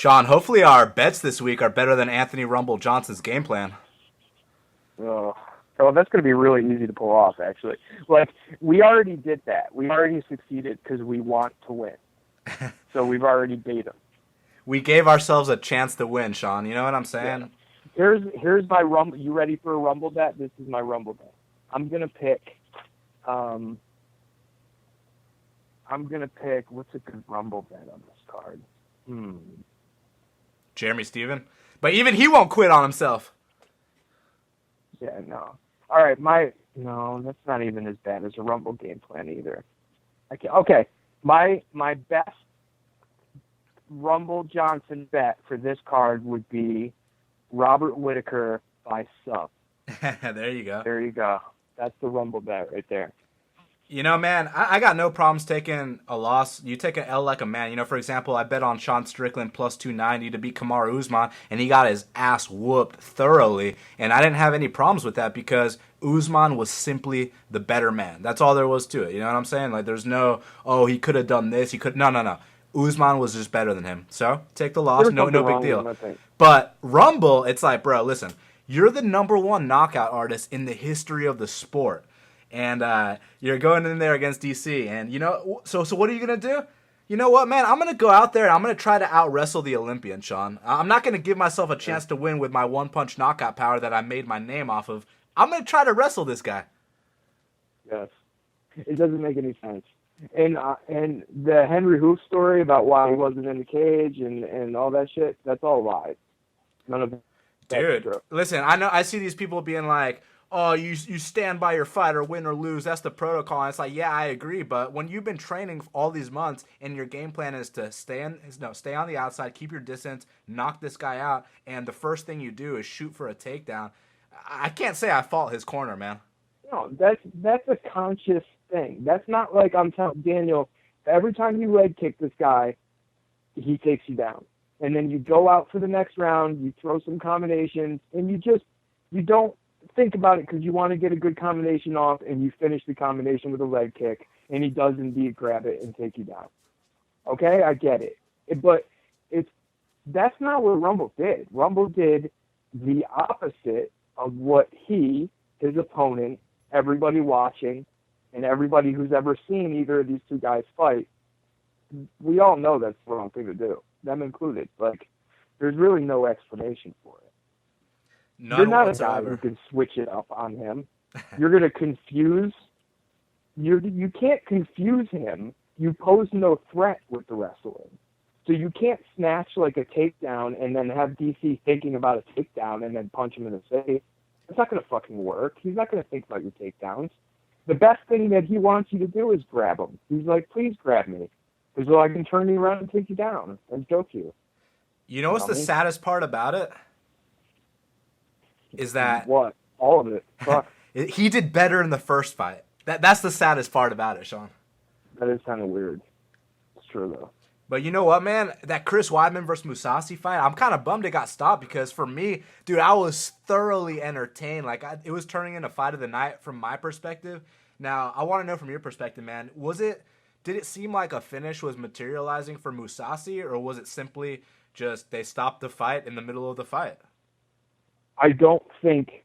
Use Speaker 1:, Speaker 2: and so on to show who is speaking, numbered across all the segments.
Speaker 1: Sean, hopefully our bets this week are better than Anthony Rumble Johnson's game plan.
Speaker 2: Oh, well, that's going to be really easy to pull off, actually. Like, we already did that. We already succeeded because we want to win. So we've already beat them.
Speaker 1: We gave ourselves a chance to win, Sean. You know what I'm saying?
Speaker 2: Yeah. Here's my Rumble. You ready for a Rumble bet? This is my Rumble bet. I'm going to pick, what's a good Rumble bet on this card?
Speaker 1: Jeremy Steven. But even he won't quit on himself.
Speaker 2: Yeah, no. All right, no, that's not even as bad as a Rumble game plan either. Okay, my best Rumble Johnson bet for this card would be Robert Whittaker by sub.
Speaker 1: There you go.
Speaker 2: There you go. That's the Rumble bet right there.
Speaker 1: You know, man, I got no problems taking a loss. You take an L like a man. You know, for example, I bet on Sean Strickland plus 290 to beat Kamaru Usman, and he got his ass whooped thoroughly. And I didn't have any problems with that because Usman was simply the better man. That's all there was to it. You know what I'm saying? Like, there's no, oh, he could have done this. No. Usman was just better than him. So, take the loss. No big deal. But Rumble, it's like, bro, listen, you're the number one knockout artist in the history of the sport. And you're going in there against DC. And, you know, so what are you going to do? You know what, man? I'm going to go out there and I'm going to try to out-wrestle the Olympian, Sean. I'm not going to give myself a chance to win with my one-punch knockout power that I made my name off of. I'm going to try to wrestle this guy.
Speaker 2: Yes. It doesn't make any sense. And the Henry Hoof story about why he wasn't in the cage and all that shit, that's all lies. None of it.
Speaker 1: Dude, listen, I see these people being like, oh, you stand by your fighter, win or lose. That's the protocol. And it's like, yeah, I agree. But when you've been training all these months and your game plan is to stay on the outside, keep your distance, knock this guy out, and the first thing you do is shoot for a takedown, I can't say I fault his corner, man.
Speaker 2: No, that's a conscious thing. That's not like I'm telling Daniel, every time you leg kick this guy, he takes you down. And then you go out for the next round, you throw some combinations, and you don't think about it because you want to get a good combination off, and you finish the combination with a leg kick, and he does indeed grab it and take you down. Okay, I get it. But that's not what Rumble did. Rumble did the opposite of what his opponent, everybody watching, and everybody who's ever seen either of these two guys fight, we all know that's the wrong thing to do, them included. Like, there's really no explanation for it. You're not whatsoever. A guy who can switch it up on him. You're going to confuse. You can't confuse him. You pose no threat with the wrestling. So you can't snatch like a takedown and then have DC thinking about a takedown and then punch him in the face. It's not going to fucking work. He's not going to think about your takedowns. The best thing that he wants you to do is grab him. He's like, please grab me. Because I can turn you around and take you down and choke you.
Speaker 1: You know what's the saddest part about it? Is that
Speaker 2: what? All of it. Fuck.
Speaker 1: He did better in the first fight. That's the saddest part about it, Sean.
Speaker 2: That is kind of weird. It's true, though.
Speaker 1: But you know what, man? That Chris Weidman versus Mousasi fight, I'm kind of bummed it got stopped because for me, dude, I was thoroughly entertained. Like, it was turning into fight of the night from my perspective. Now, I want to know from your perspective, man. Did it seem like a finish was materializing for Mousasi, or was it simply just they stopped the fight in the middle of the fight?
Speaker 2: I don't think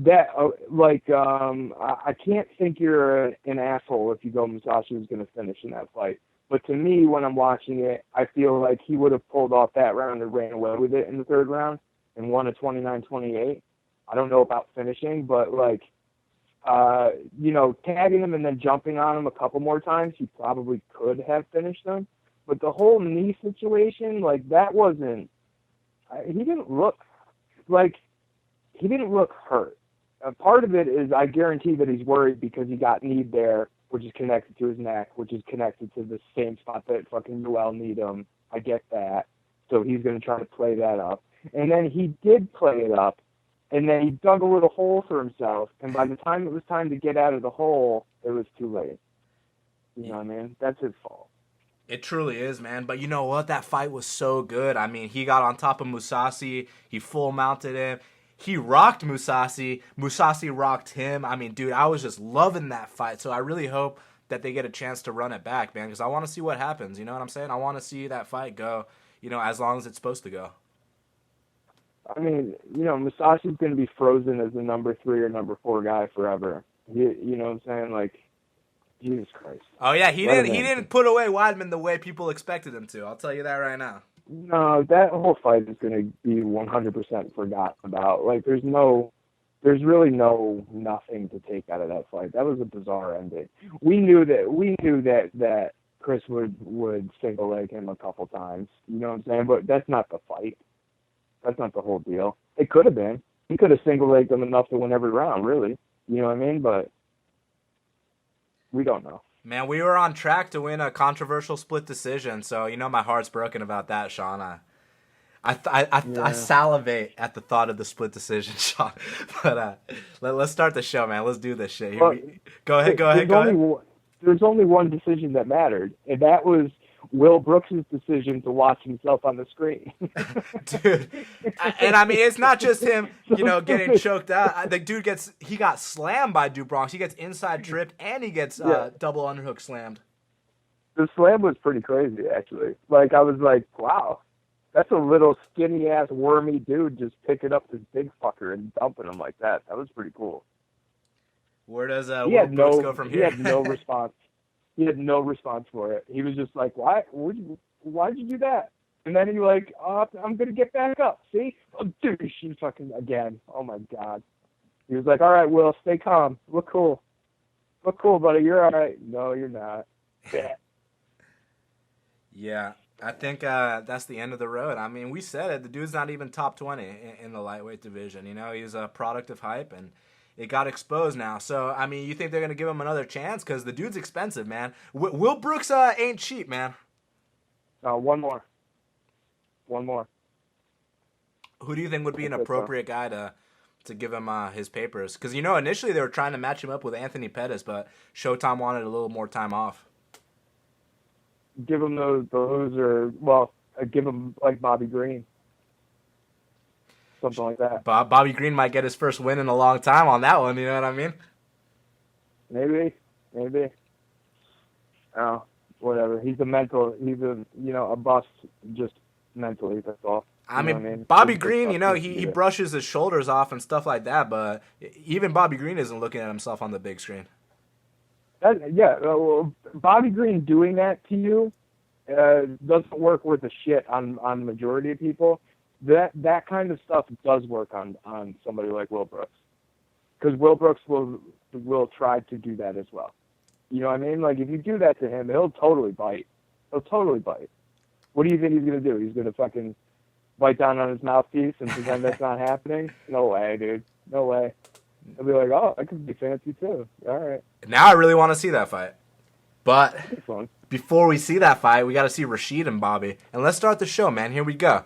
Speaker 2: that, I can't think you're an asshole if you go Mousasi was going to finish in that fight. But to me, when I'm watching it, I feel like he would have pulled off that round and ran away with it in the third round and won a 29-28. I don't know about finishing, but, tagging him and then jumping on him a couple more times, he probably could have finished him. But the whole knee situation, that wasn't – he didn't look hurt. Part of it is I guarantee that he's worried because he got kneed there, which is connected to his neck, which is connected to the same spot that fucking Noel kneed him. I get that. So he's going to try to play that up. And then he did play it up, and then he dug a little hole for himself, and by the time it was time to get out of the hole, it was too late. You know what I mean? That's his fault.
Speaker 1: It truly is, man. But you know what? That fight was so good. I mean, he got on top of Mousasi. He full mounted him. He rocked Mousasi. Mousasi rocked him. I mean, dude, I was just loving that fight. So I really hope that they get a chance to run it back, man, because I want to see what happens. You know what I'm saying? I want to see that fight go, as long as it's supposed to go.
Speaker 2: I mean, Mousasi's going to be frozen as the number 3 or number 4 guy forever. You know what I'm saying? Like, Jesus Christ.
Speaker 1: Oh yeah, he didn't put away Weidman the way people expected him to. I'll tell you that right now.
Speaker 2: No, that whole fight is going to be 100% forgotten about. Like, there's really nothing to take out of that fight. That was a bizarre ending. We knew that Chris would single leg him a couple times. You know what I'm saying? But that's not the fight. That's not the whole deal. It could have been. He could have single legged him enough to win every round, really. You know what I mean? But we don't know.
Speaker 1: Man, we were on track to win a controversial split decision, so my heart's broken about that, Sean. I salivate at the thought of the split decision, Sean. But let's start the show, man. Let's do this shit. Go ahead.
Speaker 2: There's only one decision that mattered, and that was Will Brooks' decision to watch himself on the screen.
Speaker 1: Dude. And I mean, it's not just him, getting choked out. The dude he got slammed by Dubronx. He gets inside tripped, and he gets double underhook slammed.
Speaker 2: The slam was pretty crazy, actually. Like, I was like, wow. That's a little skinny-ass, wormy dude just picking up this big fucker and dumping him like that. That was pretty cool.
Speaker 1: Where does Will Brooks go from here?
Speaker 2: He had no response. He had no response for it. He was just like, why did you do that? And then he like, I'm going to get back up. See? Oh, dude, she fucking, again. Oh, my God. He was like, all right, Will, stay calm. Look cool. Look cool, buddy. You're all right. No, you're not.
Speaker 1: Yeah. I think that's the end of the road. I mean, we said it. The dude's not even top 20 in the lightweight division. He's a product of hype, and it got exposed now. So, I mean, you think they're going to give him another chance? Because the dude's expensive, man. Will Brooks ain't cheap, man.
Speaker 2: One more.
Speaker 1: Who do you think would be an appropriate guy to give him his papers? Because, initially they were trying to match him up with Anthony Pettis, but Showtime wanted a little more time off.
Speaker 2: Give him the loser. Well, give him like Bobby Green. Something like that.
Speaker 1: Bobby Green might get his first win in a long time on that one. You know what I mean?
Speaker 2: Maybe. Oh, whatever. He's a bust just mentally. That's all.
Speaker 1: I mean, Bobby Green, he brushes his shoulders off and stuff like that, but even Bobby Green isn't looking at himself on the big screen. Bobby Green doing that to you doesn't work worth a shit on the majority of people. That kind of stuff does work on somebody like Will Brooks, because Will Brooks will try to do that as well. You know what I mean? Like, if you do that to him, he'll totally bite. What do you think he's gonna do? He's gonna fucking bite down on his mouthpiece and pretend that's not happening? No way, dude. No way. He'll be like, oh, I could be fancy too. All right. Now I really want to see that fight. But before we see that fight, we got to see Rashid and Bobby. And let's start the show, man. Here we go.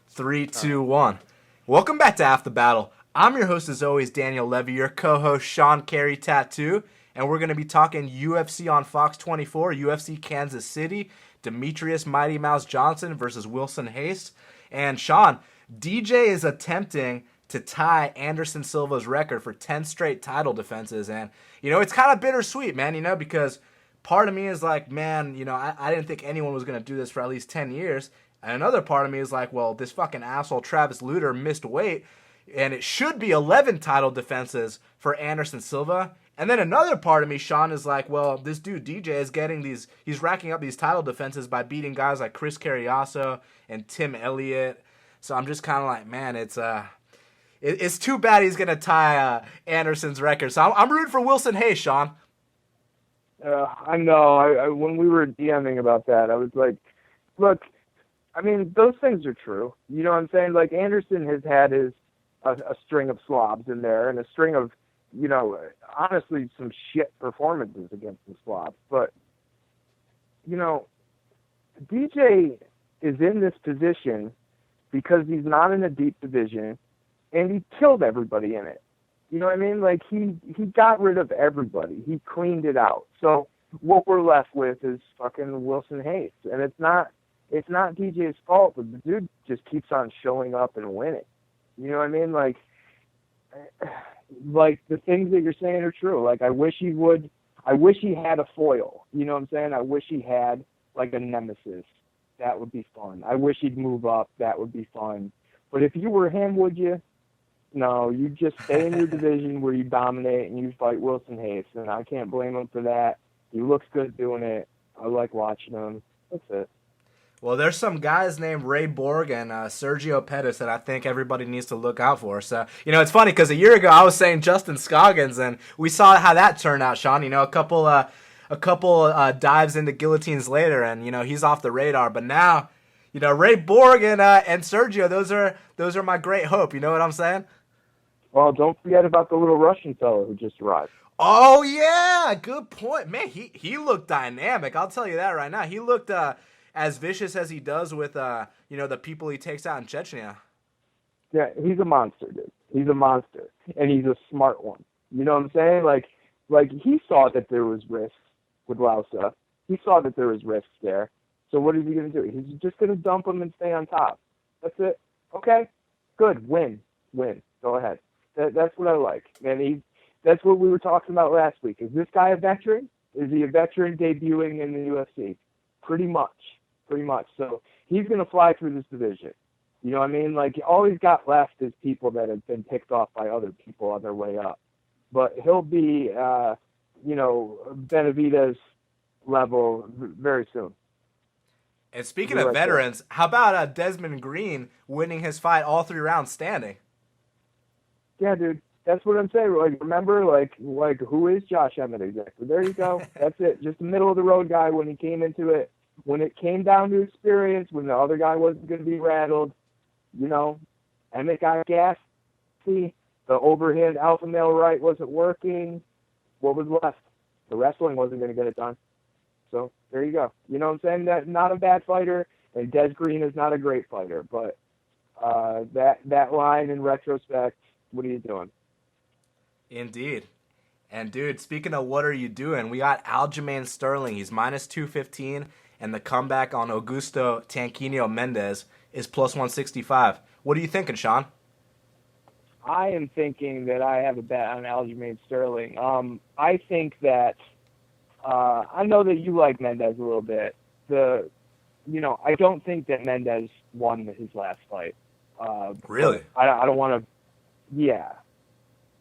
Speaker 1: 3, 2, 1. Welcome back to After the Battle. I'm your host, as always, Daniel Levi, your co-host, Sean Carey Tattoo. And we're going to be talking UFC on Fox 24, UFC Kansas City, Demetrius Mighty Mouse Johnson versus Wilson Hayes. And Sean, DJ is attempting to tie Anderson Silva's record for 10 straight title defenses. And, it's kind of bittersweet, man, because part of me is like, man, I didn't think anyone was going to do this for at least 10 years. And another part of me is like, well, this fucking asshole Travis Lutter missed weight, and it should be 11 title defenses for Anderson Silva. And then another part of me, Sean, is like, well, this dude DJ is he's racking up these title defenses by beating guys like Chris Carriasso and Tim Elliott. So I'm just kind of like, man, it's too bad he's going to tie Anderson's record. So I'm rooting for Wilson Hayes, Sean.
Speaker 2: I know. I when we were DMing about that, I was like, look, I mean, those things are true. You know what I'm saying? Like, Anderson has had a string of slobs in there and a string of, honestly, some shit performances against the slobs. But, DJ is in this position because he's not in a deep division, and he killed everybody in it. You know what I mean? Like, he got rid of everybody. He cleaned it out. So what we're left with is fucking Wilson Hayes. And it's not DJ's fault, but the dude just keeps on showing up and winning. You know what I mean? Like the things that you're saying are true. Like, I wish he had a foil. You know what I'm saying? I wish he had like a nemesis That would be fun. I wish he'd move up. That would be fun. But if you were him, would you? No, you just stay in your division where you dominate and you fight Wilson Hayes. And I can't blame him for that. He looks good doing it. I like watching him. That's it.
Speaker 1: Well, there's some guys named Ray Borg and Sergio Pettis that I think everybody needs to look out for. So, it's funny because a year ago I was saying Justin Scoggins, and we saw how that turned out, Sean. A couple dives into guillotines later, and he's off the radar. But now, Ray Borg and Sergio, those are my great hope. You know what I'm saying?
Speaker 2: Well, don't forget about the little Russian fellow who just arrived.
Speaker 1: Oh yeah, good point, man. He looked dynamic. I'll tell you that right now. He looked as vicious as he does with the people he takes out in Chechnya.
Speaker 2: Yeah, he's a monster, dude. He's a monster, and he's a smart one. You know what I'm saying? Like he saw that there was risks with Lausa. He saw that there was risks there. So what is he going to do? He's just going to dump him and stay on top. That's it. Okay, good. Win. Go ahead. That's what I like. And that's what we were talking about last week. Is this guy a veteran? Is he a veteran debuting in the UFC? Pretty much. So he's going to fly through this division. You know what I mean? Like, all he's got left is people that have been picked off by other people on their way up. But he'll be, Benavidez level very soon.
Speaker 1: And speaking of veterans, how about Desmond Green winning his fight all 3 rounds standing?
Speaker 2: Yeah, dude. That's what I'm saying. Like, remember, like who is Josh Emmett exactly? There you go. That's it. Just a middle of the road guy when he came into it. When it came down to experience, when the other guy wasn't going to be rattled, Emmett got gassy. The overhand alpha male right wasn't working. What was left? The wrestling wasn't going to get it done. So there you go. You know what I'm saying? That not a bad fighter, and Des Green is not a great fighter. But that line in retrospect, what are you doing?
Speaker 1: Indeed. And, dude, speaking of what are you doing, we got Aljamain Sterling. He's minus 215, and the comeback on Augusto Tanquinho Mendes is plus 165. What are you thinking, Sean?
Speaker 2: I am thinking that I have a bet on Aljamain Sterling. I think that I know that you like Mendes a little bit. I don't think that Mendes won his last fight.
Speaker 1: Really?
Speaker 2: I don't want to. Yeah,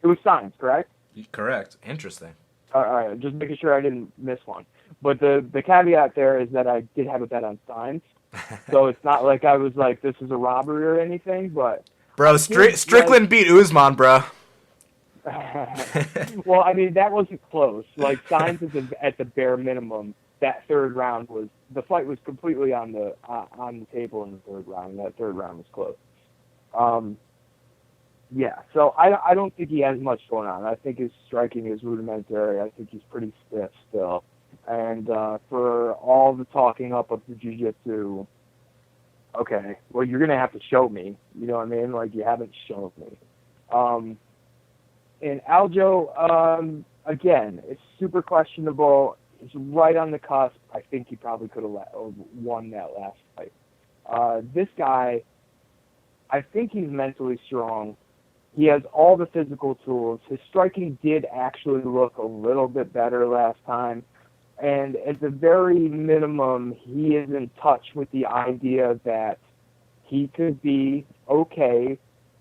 Speaker 2: it was Signs, correct?
Speaker 1: Correct. Interesting.
Speaker 2: All right, just making sure I didn't miss one. But the caveat there is that I did have a bet on Signs, so it's not like I was like, this is a robbery or anything. But
Speaker 1: bro, Strickland beat Usman, bro.
Speaker 2: Well, I mean, that wasn't close. Like, Signs is at the bare minimum. That third round the fight was completely on the table in the third round. And that third round was close. Yeah, so I don't think he has much going on. I think his striking is rudimentary. I think he's pretty stiff still. And for all the talking up of the jiu-jitsu, okay, well, you're going to have to show me. You know what I mean? Like, you haven't shown me. And Aljo, again, it's super questionable. He's right on the cusp. I think he probably could have won that last fight. This guy, I think he's mentally strong. He has all the physical tools. His striking did actually look a little bit better last time. And at the very minimum, he is in touch with the idea that he could be okay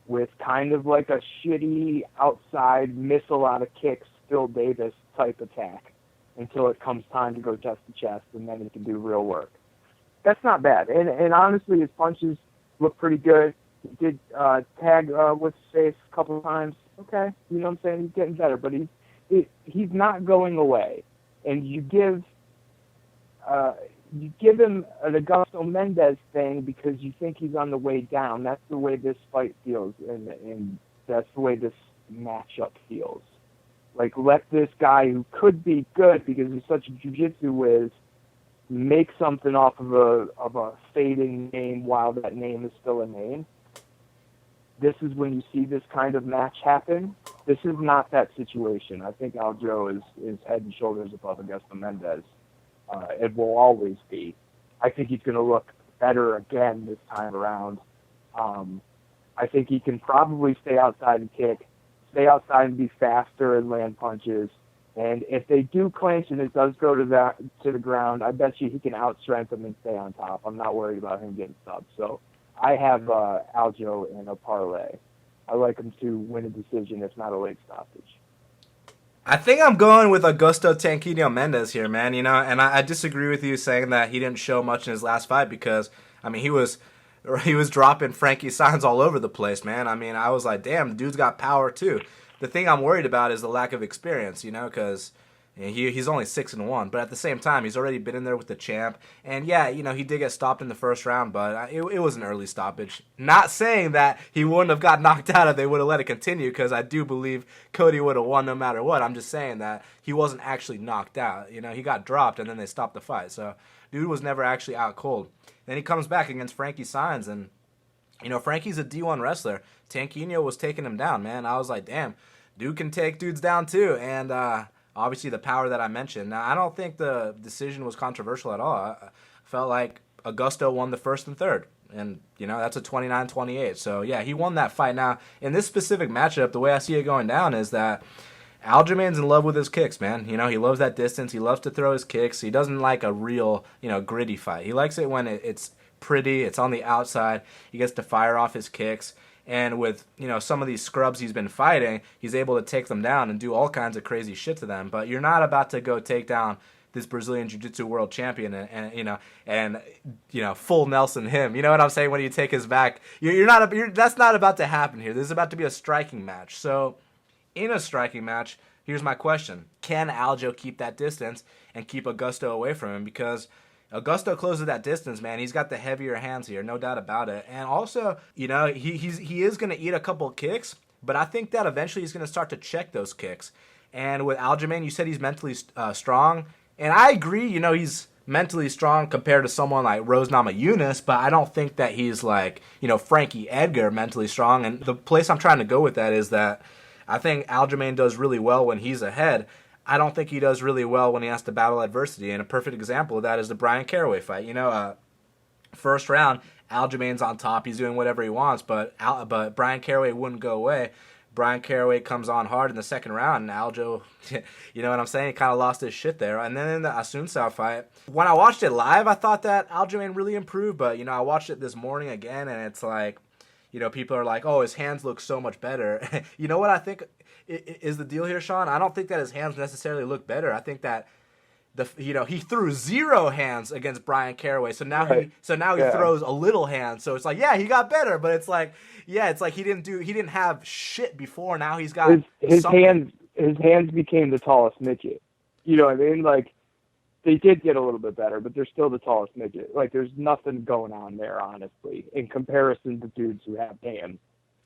Speaker 2: with kind of like a shitty outside, miss a lot of kicks, Phil Davis type attack until it comes time to go chest to chest, and then he can do real work. That's not bad. And honestly, his punches look pretty good. He did tag with his face a couple of times. Okay, you know what I'm saying? He's getting better, but he's not going away. And you give him an Augusto Mendes thing because you think he's on the way down. That's the way this fight feels, and that's the way this matchup feels. Like, let this guy who could be good because he's such a jiu-jitsu whiz make something off of a fading name while that name is still a name. This is when you see this kind of match happen. This is not that situation. I think Aljo is head and shoulders above Augusto Mendes. It will always be. I think he's going to look better again this time around. I think he can probably stay outside and kick, stay outside and be faster and land punches, And if they do clinch and it does go to the ground, I bet you he can outstrength them and stay on top. I'm not worried about him getting subbed. So I have Aljo in a parlay. I like him to win a decision, if not a late stoppage.
Speaker 1: I think I'm going with Augusto Tanquinho Mendes here, man. And I disagree with you saying that he didn't show much in his last fight because, I mean, he was dropping Frankie signs all over the place, man. I mean, I was like, damn, the dude's got power too. The thing I'm worried about is the lack of experience, because he's only 6-1, but at the same time, he's already been in there with the champ. And yeah, he did get stopped in the first round, but it was an early stoppage. Not saying that he wouldn't have got knocked out if they would have let it continue, because I do believe Cody would have won no matter what. I'm just saying that he wasn't actually knocked out. He got dropped and then they stopped the fight. So dude was never actually out cold. Then he comes back against Frankie Saenz, and Frankie's a D1 wrestler. Tanquinho was taking him down, man. I was like, damn, dude can take dudes down too. And obviously the power that I mentioned. Now, I don't think the decision was controversial at all. I felt like Augusto won the first and third. And, that's a 29-28. So, yeah, he won that fight. Now, in this specific matchup, the way I see it going down is that Aljamain's in love with his kicks, man. He loves that distance. He loves to throw his kicks. He doesn't like a real, gritty fight. He likes it when it's pretty, it's on the outside. He gets to fire off his kicks. And with, some of these scrubs he's been fighting, he's able to take them down and do all kinds of crazy shit to them. But you're not about to go take down this Brazilian Jiu-Jitsu world champion and full Nelson him. You know what I'm saying? When you take his back, that's not about to happen here. This is about to be a striking match. So in a striking match, here's my question. Can Aljo keep that distance and keep Augusto away from him? Because Augusto closes that distance, man. He's got the heavier hands here, no doubt about it. And also, he is going to eat a couple kicks, but I think that eventually he's going to start to check those kicks. And with Aljamain, you said he's mentally strong. And I agree, he's mentally strong compared to someone like Rose Namajunas, but I don't think that he's like, Frankie Edgar mentally strong. And the place I'm trying to go with that is that I think Aljamain does really well when he's ahead. I don't think he does really well when he has to battle adversity. And a perfect example of that is the Brian Caraway fight. First round, Aljamain's on top. He's doing whatever he wants, but Brian Caraway wouldn't go away. Brian Caraway comes on hard in the second round, and Aljo, you know what I'm saying? He kind of lost his shit there. And then in the Assunção fight, when I watched it live, I thought that Aljamain really improved. But, I watched it this morning again, and it's like, people are like, oh, his hands look so much better. You know what I think is the deal here, Sean? I don't think that his hands necessarily look better. I think that he threw 0 hands against Brian Caraway, so now he throws a little hand. So it's like, yeah, he got better, but it's like he didn't have shit before. Now he's got
Speaker 2: his hands became the tallest midget. You know what I mean? Like, they did get a little bit better, but they're still the tallest midget. Like, there's nothing going on there, honestly, in comparison to dudes who have hands.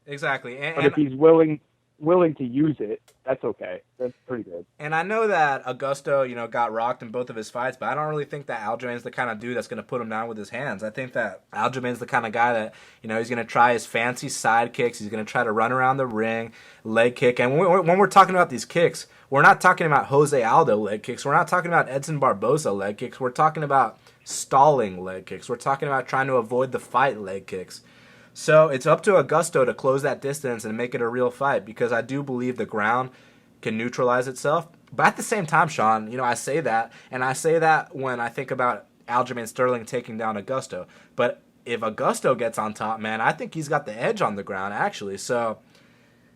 Speaker 1: Exactly.
Speaker 2: But if he's willing to use it, that's okay. That's pretty good.
Speaker 1: And I know that Augusto, got rocked in both of his fights, but I don't really think that Aljamain's the kind of dude that's going to put him down with his hands. I think that Aljamain's the kind of guy that, he's going to try his fancy side kicks. He's going to try to run around the ring, leg kick. And when we're talking about these kicks, we're not talking about Jose Aldo leg kicks. We're not talking about Edson Barboza leg kicks. We're talking about stalling leg kicks. We're talking about trying to avoid the fight leg kicks. So it's up to Augusto to close that distance and make it a real fight, because I do believe the ground can neutralize itself. But at the same time, Sean, I say that, and I say that when I think about Aljamain Sterling taking down Augusto. But if Augusto gets on top, man, I think he's got the edge on the ground, actually. So,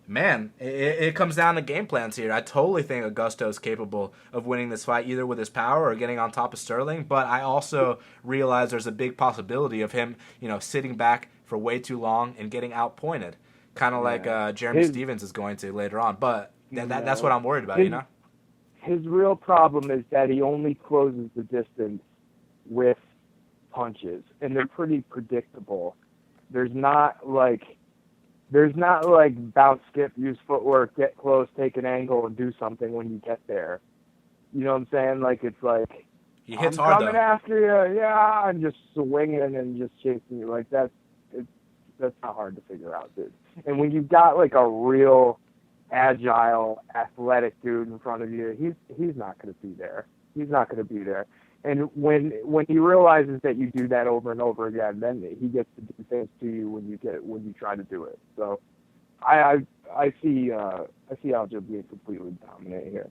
Speaker 1: man, it comes down to game plans here. I totally think Augusto is capable of winning this fight, either with his power or getting on top of Sterling. But I also realize there's a big possibility of him, sitting back for way too long and getting outpointed, kind of like Jeremy Stevens is going to later on. But that's what I'm worried about,
Speaker 2: His real problem is that he only closes the distance with punches, and they're pretty predictable. There's not like bounce, skip, use footwork, get close, take an angle, and do something when you get there. You know what I'm saying? Like, it's like,
Speaker 1: he hits
Speaker 2: I'm
Speaker 1: hard,
Speaker 2: coming
Speaker 1: though.
Speaker 2: After you, yeah, I'm just swinging and just chasing you. Like, that's not hard to figure out, dude. And when you've got like a real agile, athletic dude in front of you, he's not going to be there. He's not going to be there. And when he realizes that you do that over and over again, then he gets to do things to you when you try to do it. So I see Aljo being completely dominant here.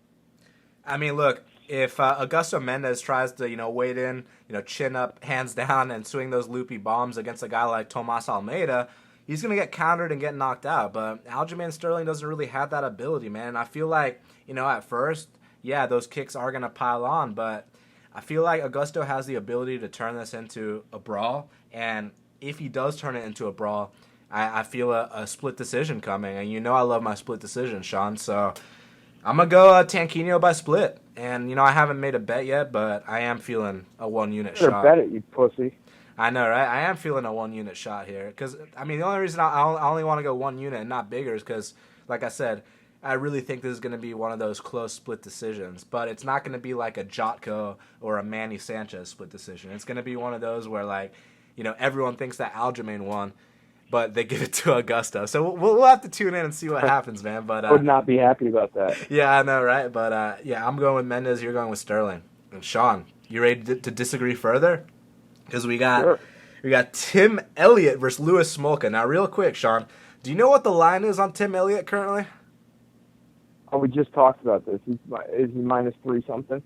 Speaker 1: I mean, look, if Augusto Mendes tries to, wade in, chin up, hands down, and swing those loopy bombs against a guy like Tomas Almeida, he's going to get countered and get knocked out. But Aljamain Sterling doesn't really have that ability, man. And I feel like, at first, yeah, those kicks are going to pile on, but I feel like Augusto has the ability to turn this into a brawl. And if he does turn it into a brawl, I feel a split decision coming. And I love my split decision, Sean. So I'm going to go Tanquinho by split. And, I haven't made a bet yet, but I am feeling a one-unit shot.
Speaker 2: Bet it, you pussy.
Speaker 1: I know, right? I am feeling a one-unit shot here. Because, the only reason I only want to go one unit and not bigger is because, like I said, I really think this is going to be one of those close split decisions. But it's not going to be like a Jotko or a Manny Sanchez split decision. It's going to be one of those where, everyone thinks that Aljamain won, but they give it to Augusto. So we'll have to tune in and see what happens, man. But
Speaker 2: I would not be happy about that.
Speaker 1: Yeah, I know, right? But, I'm going with Mendes. You're going with Sterling. And Sean, you ready to disagree further? Because we got Tim Elliott versus Louis Smolka. Now, real quick, Sean, do you know what the line is on Tim Elliott currently?
Speaker 2: Oh, we just talked about this. Is he -3 something?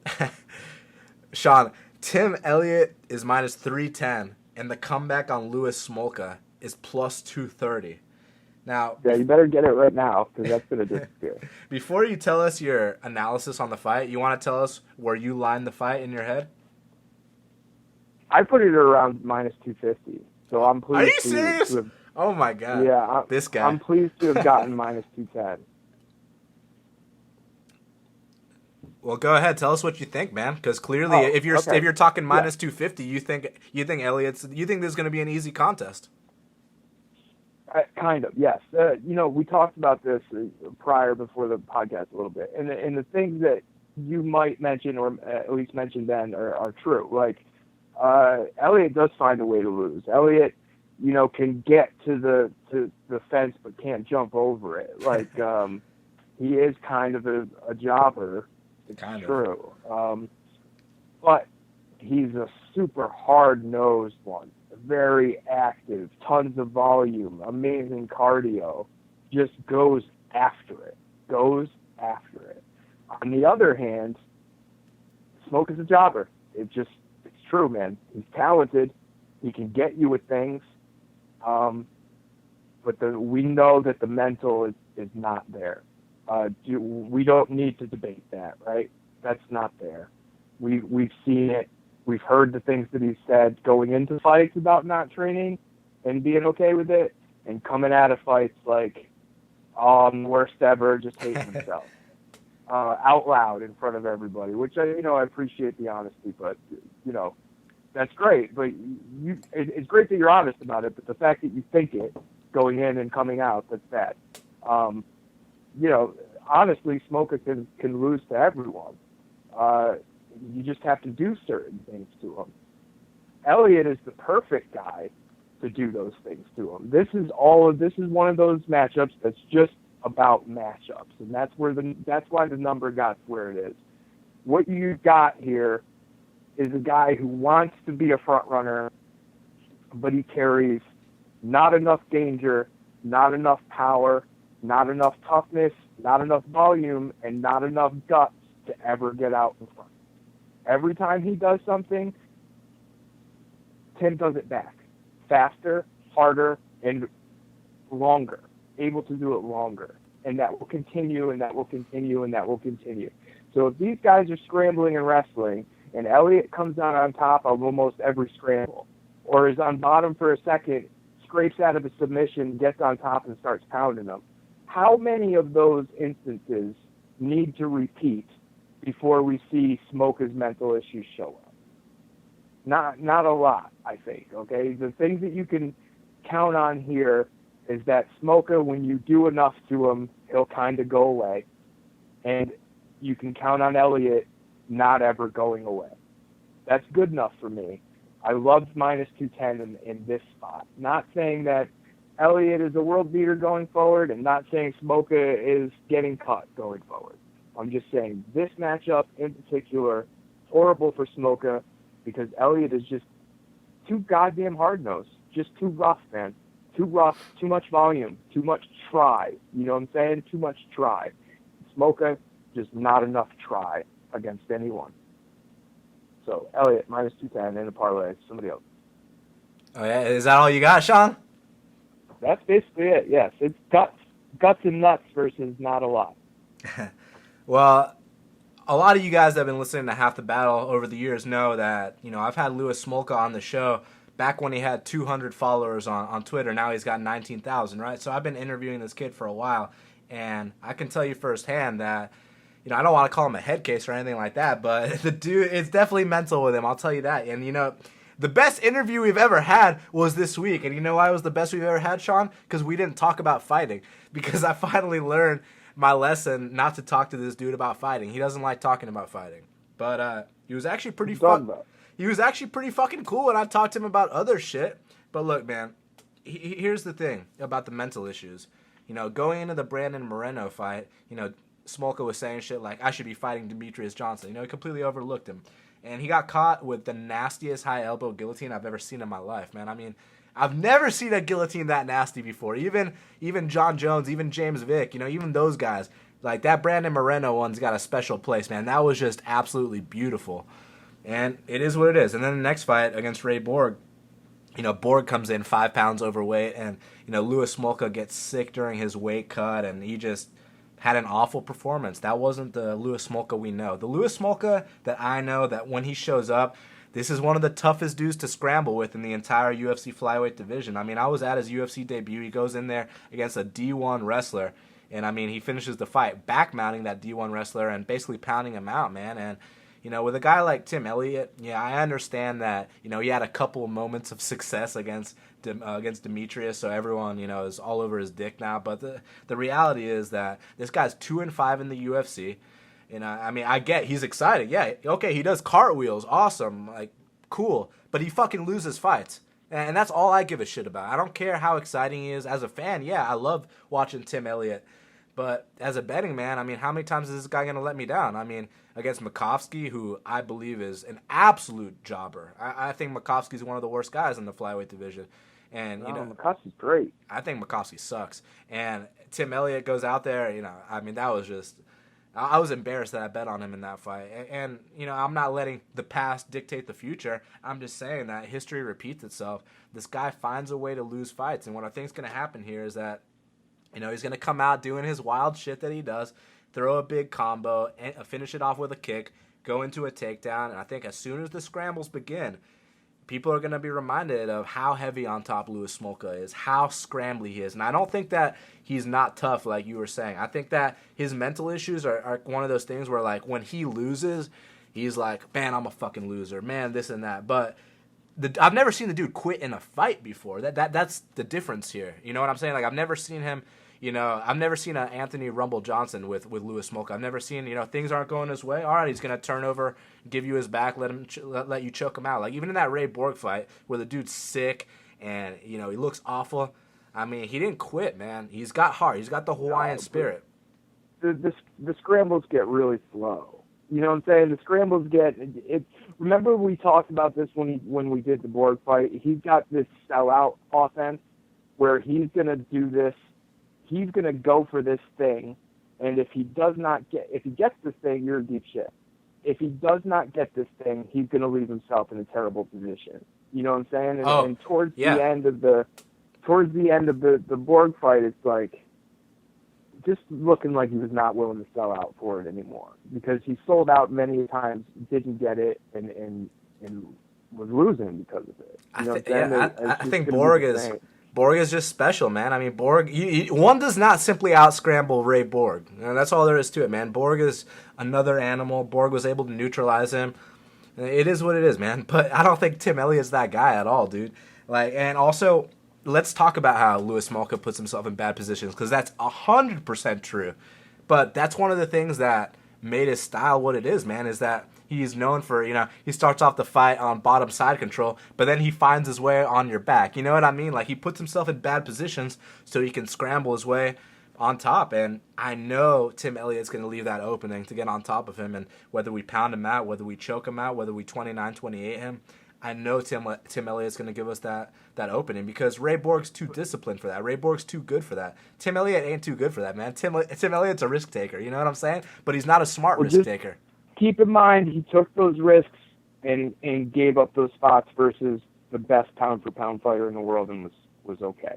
Speaker 1: Sean, Tim Elliott is -310, and the comeback on Louis Smolka is +230. Now,
Speaker 2: yeah, you better get it right now because that's going to disappear.
Speaker 1: Before you tell us your analysis on the fight, you want to tell us where you lined the fight in your head?
Speaker 2: I put it around -250, so I'm pleased.
Speaker 1: Are you serious? Oh my god!
Speaker 2: Yeah,
Speaker 1: this guy.
Speaker 2: I'm pleased to have gotten -210.
Speaker 1: Well, go ahead. Tell us what you think, man. Because clearly, if you're talking -250, you think you think this is going to be an easy contest.
Speaker 2: Kind of, yes. We talked about this prior before the podcast a little bit, and the things that you might mention or at least mention then are true. Like, Elliott does find a way to lose. Elliott, can get to the fence but can't jump over it. Like, he is kind of a jobber. It's true. But he's a super hard-nosed one. Very active, tons of volume, amazing cardio. Just goes after it. On the other hand, Smoke is a jobber. It's true, man. He's talented. He can get you with things. But we know that the mental is not there. We don't need to debate that, right? That's not there. We've seen it. We've heard the things that he said going into fights about not training and being okay with it, and coming out of fights like, oh, I'm the worst ever, just hating himself. Out loud in front of everybody, which I appreciate the honesty, but that's great. But it's great that you're honest about it. But the fact that you think it going in and coming out, that's bad. Honestly, Smolka can lose to everyone. You just have to do certain things to him. Elliott is the perfect guy to do those things to him. This is one of those matchups that's just about matchups, and that's why the number got where it is. What you got here is a guy who wants to be a front runner, but he carries not enough danger, not enough power, not enough toughness, not enough volume, and not enough guts to ever get out in front. Every time he does something, Tim does it back. Faster, harder, and longer. Able to do it longer. And that will continue, and that will continue, and that will continue. So if these guys are scrambling and wrestling, and Elliott comes out on top of almost every scramble, or is on bottom for a second, scrapes out of a submission, gets on top, and starts pounding them, how many of those instances need to repeat before we see Smolka's mental issues show up? Not a lot, I think, okay? The things that you can count on here is that Smolka, when you do enough to him, he'll kind of go away. And you can count on Elliott not ever going away. That's good enough for me. I loved -210 in this spot. Not saying that Elliott is a world beater going forward, and not saying Smolka is getting cut going forward. I'm just saying this matchup in particular, horrible for Smolka, because Elliott is just too goddamn hard-nosed. Just too rough, man. Too rough, too much volume, too much try. You know what I'm saying? Too much try. Smolka, just not enough try. against anyone. So Elliott minus 210 in a parlay. Somebody else.
Speaker 1: Oh yeah, is that all you got, Sean?
Speaker 2: That's basically it. Yes, it's guts and nuts versus not a lot.
Speaker 1: Well, a lot of you guys that have been listening to Half the Battle over the years know that, I've had Louis Smolka on the show back when he had 200 followers on Twitter. Now he's got 19,000, right? So I've been interviewing this kid for a while, and I can tell you firsthand that, I don't want to call him a head case or anything like that, but the dude, it's definitely mental with him, I'll tell you that. And, the best interview we've ever had was this week. And you know why it was the best we've ever had, Sean? Because we didn't talk about fighting. Because I finally learned my lesson not to talk to this dude about fighting. He doesn't like talking about fighting. But he was actually pretty fucking cool, and I talked to him about other shit. But look, man, here's the thing about the mental issues. Going into the Brandon Moreno fight, Smolka was saying shit like, I should be fighting Demetrius Johnson. He completely overlooked him. And he got caught with the nastiest high elbow guillotine I've ever seen in my life, man. I mean, I've never seen a guillotine that nasty before. Even John Jones, even James Vick, even those guys. Like, that Brandon Moreno one's got a special place, man. That was just absolutely beautiful. And it is what it is. And then the next fight against Ray Borg, Borg comes in 5 pounds overweight, and, Louis Smolka gets sick during his weight cut, and he just had an awful performance. That wasn't the Louis Smolka we know. The Louis Smolka that I know, that when he shows up, this is one of the toughest dudes to scramble with in the entire UFC flyweight division. I mean, I was at his UFC debut. He goes in there against a D1 wrestler, and, I mean, he finishes the fight back-mounting that D1 wrestler and basically pounding him out, man. And, with a guy like Tim Elliott, yeah, I understand that, he had a couple of moments of success against Demetrius, so everyone, is all over his dick now. But the reality is that this guy's 2-5 in the UFC. I mean, I get he's excited. Yeah, okay, he does cartwheels. Awesome. Like, cool. But he fucking loses fights. And that's all I give a shit about. I don't care how exciting he is. As a fan, yeah, I love watching Tim Elliott. But as a betting man, I mean, how many times is this guy going to let me down? I mean, against Makovsky, who I believe is an absolute jobber. I think Makovsky's one of the worst guys in the flyweight division. And,
Speaker 2: Makovsky's great.
Speaker 1: I think Makovsky sucks. And Tim Elliott goes out there, I mean, that was just... I was embarrassed that I bet on him in that fight. And, I'm not letting the past dictate the future. I'm just saying that history repeats itself. This guy finds a way to lose fights. And what I think is going to happen here is that, he's going to come out doing his wild shit that he does, throw a big combo, and finish it off with a kick, go into a takedown. And I think as soon as the scrambles begin, people are going to be reminded of how heavy on top Louis Smolka is, how scrambly he is. And I don't think that he's not tough like you were saying. I think that his mental issues are one of those things where, like, when he loses, he's like, man, I'm a fucking loser. Man, this and that. But I've never seen the dude quit in a fight before. That's the difference here. You know what I'm saying? Like, I've never seen him... I've never seen an Anthony Rumble Johnson with Louis Smolka. I've never seen, things aren't going his way. All right, he's going to turn over, give you his back, let you choke him out. Like, even in that Ray Borg fight where the dude's sick and, he looks awful. I mean, he didn't quit, man. He's got heart. He's got the Hawaiian spirit.
Speaker 2: The scrambles get really slow. You know what I'm saying? The scrambles get it. Remember we talked about this when we did the Borg fight. He's got this sellout offense where he's going to do this. He's going to go for this thing, and if he gets this thing, you're in deep shit. If he does not get this thing, he's going to leave himself in a terrible position. You know what I'm saying? And towards the end of the Borg fight, it's like just looking like he was not willing to sell out for it anymore because he sold out many times, didn't get it, and was losing because of it. You know what I'm saying?
Speaker 1: I think Borg is just special, man. I mean, Borg, one does not simply out-scramble Ray Borg. That's all there is to it, man. Borg is another animal. Borg was able to neutralize him. It is what it is, man. But I don't think Tim Elliott's that guy at all, dude. Like, and also, let's talk about how Louis Smolka puts himself in bad positions, because that's 100% true. But that's one of the things that made his style what it is, man, is that he's known for, he starts off the fight on bottom side control, but then he finds his way on your back. You know what I mean? Like, he puts himself in bad positions so he can scramble his way on top. And I know Tim Elliott's going to leave that opening to get on top of him. And whether we pound him out, whether we choke him out, whether we 29-28 him, I know Tim Elliott's going to give us that opening, because Ray Borg's too disciplined for that. Ray Borg's too good for that. Tim Elliott ain't too good for that, man. Tim Elliott's a risk taker. You know what I'm saying? But he's not a smart risk taker.
Speaker 2: keep in mind he took those risks and gave up those spots versus the best pound for pound fighter in the world and was okay.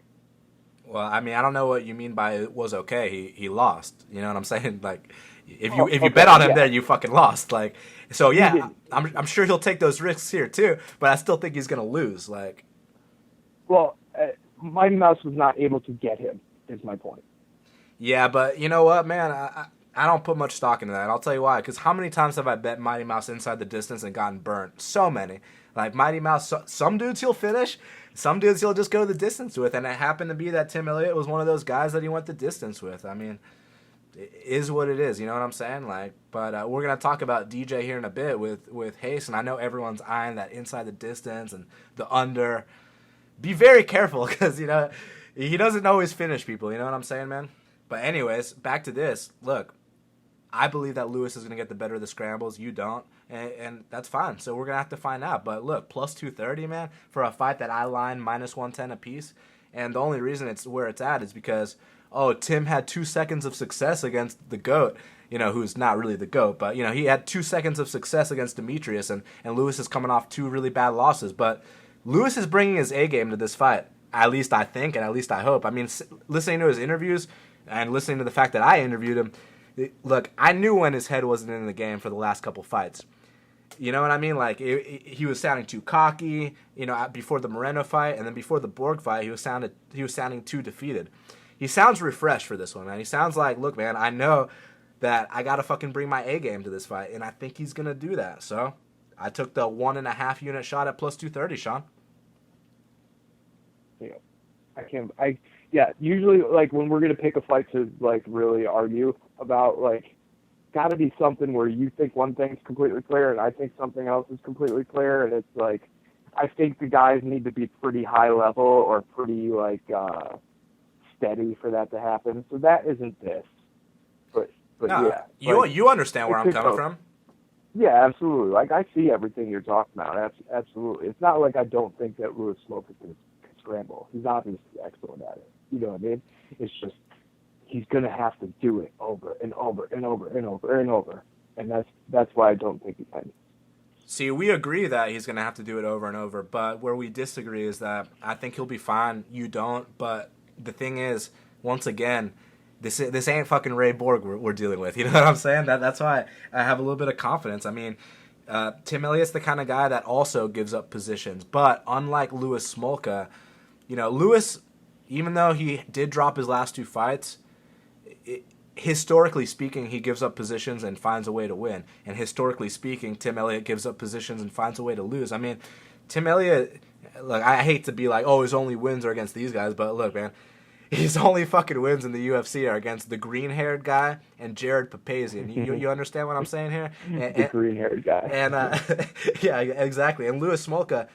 Speaker 1: Well, I mean, I don't know what you mean by it was okay. He lost. You know what I'm saying? Like, if you bet on him there, you fucking lost. Like, so yeah, I'm sure he'll take those risks here too. But I still think he's gonna lose. Like,
Speaker 2: well, Mighty Mouse was not able to get him. Is my point.
Speaker 1: Yeah, but you know what, man? I don't put much stock into that. I'll tell you why. Because how many times have I bet Mighty Mouse inside the distance and gotten burnt? So many. Like, Mighty Mouse, some dudes he'll finish. Some dudes he'll just go the distance with. And it happened to be that Tim Elliott was one of those guys that he went the distance with. I mean, it is what it is. You know what I'm saying? Like, but we're going to talk about DJ here in a bit with Hayes. And I know everyone's eyeing that inside the distance and the under. Be very careful because, you know, he doesn't always finish people. You know what I'm saying, man? But anyways, back to this. Look, I believe that Lewis is going to get the better of the scrambles. You don't. And that's fine. So we're going to have to find out. But look, plus 230, man, for a fight that I line minus 110 apiece. And the only reason it's where it's at is because, Tim had 2 seconds of success against the GOAT, you know, who's not really the GOAT. But, you know, he had 2 seconds of success against Demetrius. And Lewis is coming off 2 really bad losses. But Lewis is bringing his A game to this fight. At least I think, and at least I hope. I mean, listening to his interviews and listening to the fact that I interviewed him, look, I knew when his head wasn't in the game for the last couple fights. You know what I mean? Like, he was sounding too cocky, you know, before the Moreno fight, and then before the Borg fight, he was sounding too defeated. He sounds refreshed for this one, man. He sounds like, look, man, I know that I got to fucking bring my A game to this fight, and I think he's going to do that. So I took the 1.5 unit shot at plus 230, Sean.
Speaker 2: Usually, like, when we're going to pick a fight to, like, really argue about, like, got to be something where you think one thing's completely clear and I think something else is completely clear, and it's like, I think the guys need to be pretty high level or pretty, like, steady for that to happen. So that isn't this. But
Speaker 1: no,
Speaker 2: yeah.
Speaker 1: You understand where I'm coming from?
Speaker 2: Yeah, absolutely. Like, I see everything you're talking about. Absolutely. It's not like I don't think that Louis Smolka can scramble. He's obviously excellent at it. You know what I mean? It's just he's gonna have to do it over and over and over and over and over, and that's why I don't think he can.
Speaker 1: See, we agree that he's gonna have to do it over and over, but where we disagree is that I think he'll be fine. You don't. But the thing is, once again, this ain't fucking Ray Borg we're dealing with. You know what I'm saying? That's why I have a little bit of confidence. I mean, Tim Elliott's the kind of guy that also gives up positions, but unlike Louis Smolka, you know, Louis, even though he did drop his last 2 fights, historically speaking, he gives up positions and finds a way to win. And historically speaking, Tim Elliott gives up positions and finds a way to lose. I mean, Tim Elliott, look, I hate to be like, his only wins are against these guys, but look, man, his only fucking wins in the UFC are against the green-haired guy and Jared Papazian. You understand what I'm saying here?
Speaker 2: The green-haired guy.
Speaker 1: And, yeah, exactly. And Louis Smolka,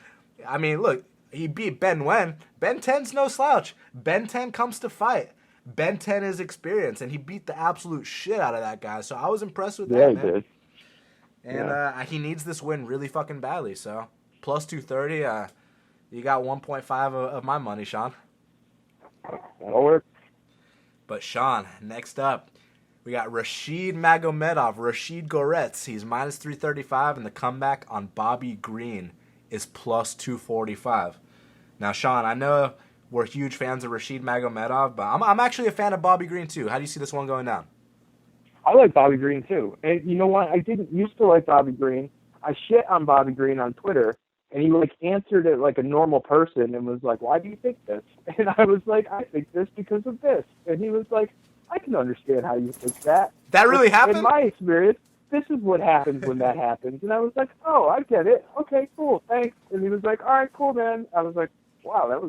Speaker 1: I mean, look, he beat Ben Wen. Ben 10's no slouch. Ben 10 comes to fight. Ben 10 is experienced, and he beat the absolute shit out of that guy. So I was impressed with that, man.
Speaker 2: Did.
Speaker 1: And he needs this win really fucking badly. So plus 230, you got 1.5 of my money, Sean.
Speaker 2: That'll work.
Speaker 1: But Sean, next up, we got Rashid Magomedov, Rashid Goretz. He's minus 335, and the comeback on Bobby Green is plus 245. Now, Sean, I know we're huge fans of Rashid Magomedov, but I'm actually a fan of Bobby Green too. How do you see this one going down?
Speaker 2: I like Bobby Green too. And you know what? I didn't used to like Bobby Green. I shit on Bobby Green on Twitter, and he like answered it like a normal person and was like, "Why do you think this?" And I was like, "I think this because of this." And he was like, "I can understand how you think that."
Speaker 1: That really happened?
Speaker 2: In my experience, this is what happens when that happens. And I was like, "Oh, I get it. Okay, cool, thanks." And he was like, "All right, cool, man." I was like, "Wow, that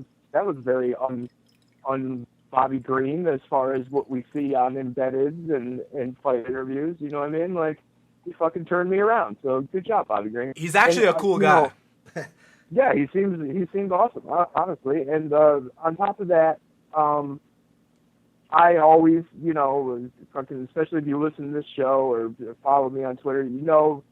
Speaker 2: was very un Bobby Green as far as what we see on embedded and fight interviews." You know what I mean? Like, he fucking turned me around. So good job, Bobby Green.
Speaker 1: He's actually a cool guy.
Speaker 2: Yeah, he seemed awesome, honestly. And on top of that, I always, you know, fucking, especially if you listen to this show or follow me on Twitter, you know,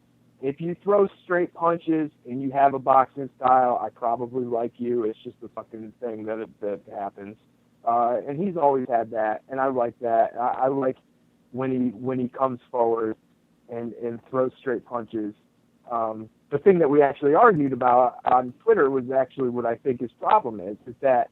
Speaker 2: if you throw straight punches and you have a boxing style, I probably like you. It's just the fucking thing that happens. And he's always had that, and I like that. I like when he comes forward and throws straight punches. The thing that we actually argued about on Twitter was actually what I think his problem is that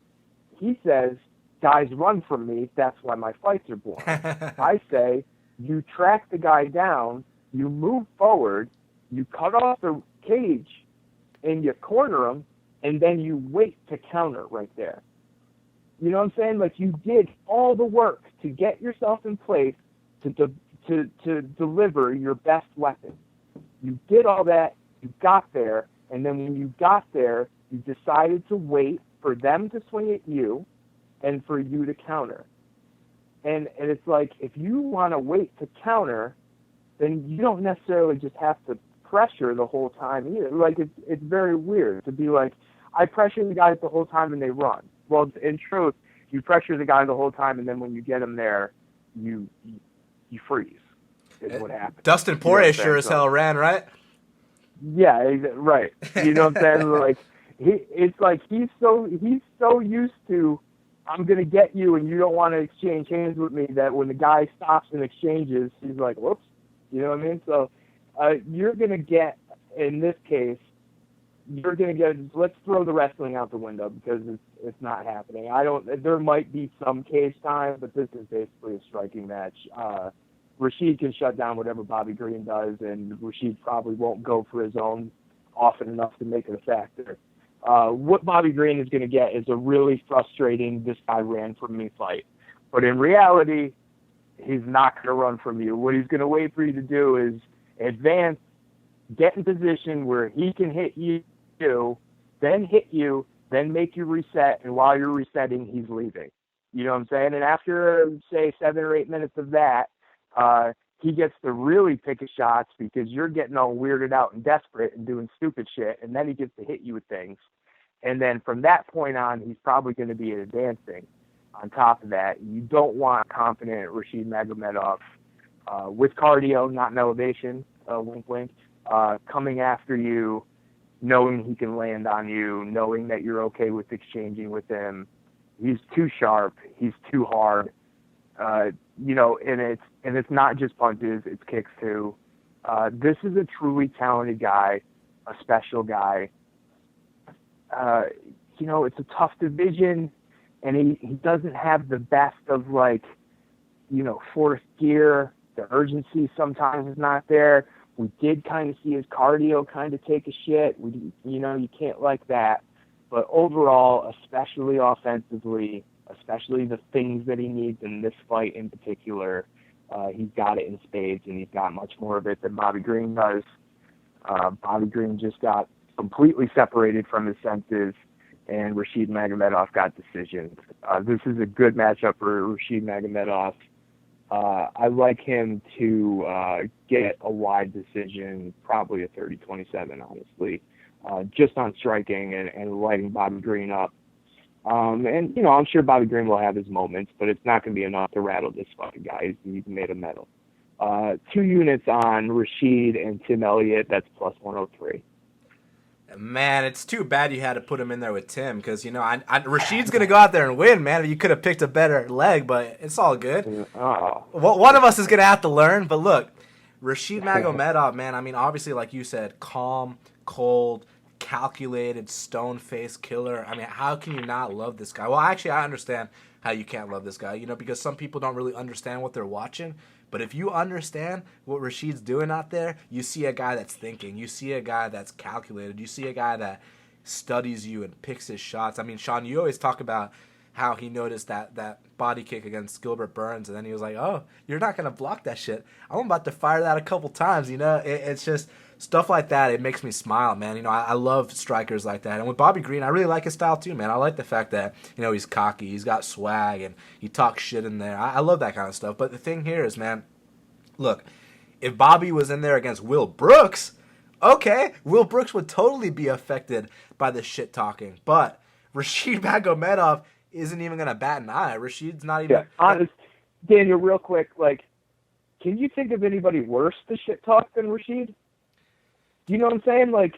Speaker 2: he says, guys run from me, that's why my fights are boring. I say, you track the guy down, you move forward, you cut off the cage, and you corner him, and then you wait to counter right there. You know what I'm saying? Like, you did all the work to get yourself in place to deliver your best weapon. You did all that, you got there, and then when you got there, you decided to wait for them to swing at you and for you to counter. And it's like, if you want to wait to counter, then you don't necessarily just have to pressure the whole time either. Like, it's very weird to be like, I pressure the guys the whole time and they run. Well, in truth, you pressure the guy the whole time, and then when you get him there, you freeze. Is what happens.
Speaker 1: Dustin Poirier sure as hell ran, right?
Speaker 2: Yeah, right. You know what I'm saying? Like, it's like he's so used to, I'm gonna get you, and you don't want to exchange hands with me, that when the guy stops and exchanges, he's like, whoops. You know what I mean? So you're gonna get, in this case, let's throw the wrestling out the window, because it's not happening. There might be some cage time, but this is basically a striking match. Rashid can shut down whatever Bobby Green does, and Rashid probably won't go for his own often enough to make it a factor. What Bobby Green is going to get is a really frustrating, this guy ran from me fight. But in reality, he's not going to run from you. What he's going to wait for you to do is advance, get in position where he can hit you, then hit you, then make you reset, and while you're resetting, he's leaving. You know what I'm saying? And after, say, 7 or 8 minutes of that, he gets to really pick his shots, because you're getting all weirded out and desperate and doing stupid shit, and then he gets to hit you with things. And then from that point on, he's probably going to be advancing. On top of that, you don't want confident Rashid Magomedov with cardio, not an elevation, wink, wink, coming after you, knowing he can land on you, knowing that you're okay with exchanging with him. He's too sharp. He's too hard. You know, and it's not just punches, it's kicks too. This is a truly talented guy, a special guy. You know, it's a tough division, and he doesn't have the best of, like, you know, fourth gear. The urgency sometimes is not there. We did kind of see his cardio kind of take a shit. You know, you can't like that. But overall, especially offensively, especially the things that he needs in this fight in particular, he's got it in spades, and he's got much more of it than Bobby Green does. Bobby Green just got completely separated from his senses, and Rashid Magomedov got decisions. This is a good matchup for Rashid Magomedov. I like him to get a wide decision, probably a 30-27, honestly, just on striking and lighting Bobby Green up. And, you know, I'm sure Bobby Green will have his moments, but it's not going to be enough to rattle this fucking guy. He's made of metal. 2 units on Rashid and Tim Elliott. That's plus 103.
Speaker 1: Man, it's too bad you had to put him in there with Tim, because, you know, Rashid's going to go out there and win, man. You could have picked a better leg, but it's all good. Well, one of us is going to have to learn. But look, Rashid Magomedov, man, I mean, obviously, like you said, calm, cold, calculated, stone-faced killer. I mean, how can you not love this guy? Well, actually, I understand how you can't love this guy, you know, because some people don't really understand what they're watching. But if you understand what Rashid's doing out there, you see a guy that's thinking. You see a guy that's calculated. You see a guy that studies you and picks his shots. I mean, Sean, you always talk about how he noticed that body kick against Gilbert Burns, and then he was like, oh, you're not going to block that shit. I'm about to fire that a couple times, you know. It's just stuff like that. It makes me smile, man. You know, I love strikers like that. And with Bobby Green, I really like his style too, man. I like the fact that, you know, he's cocky, he's got swag, and he talks shit in there. I love that kind of stuff. But the thing here is, man, look, if Bobby was in there against Will Brooks, okay, Will Brooks would totally be affected by the shit talking. But Rashid Magomedov isn't even going to bat an eye. Rashid's not even...
Speaker 2: Yeah, honest. Daniel, real quick, like, can you think of anybody worse to shit talk than Rashid? You know what I'm saying? Like,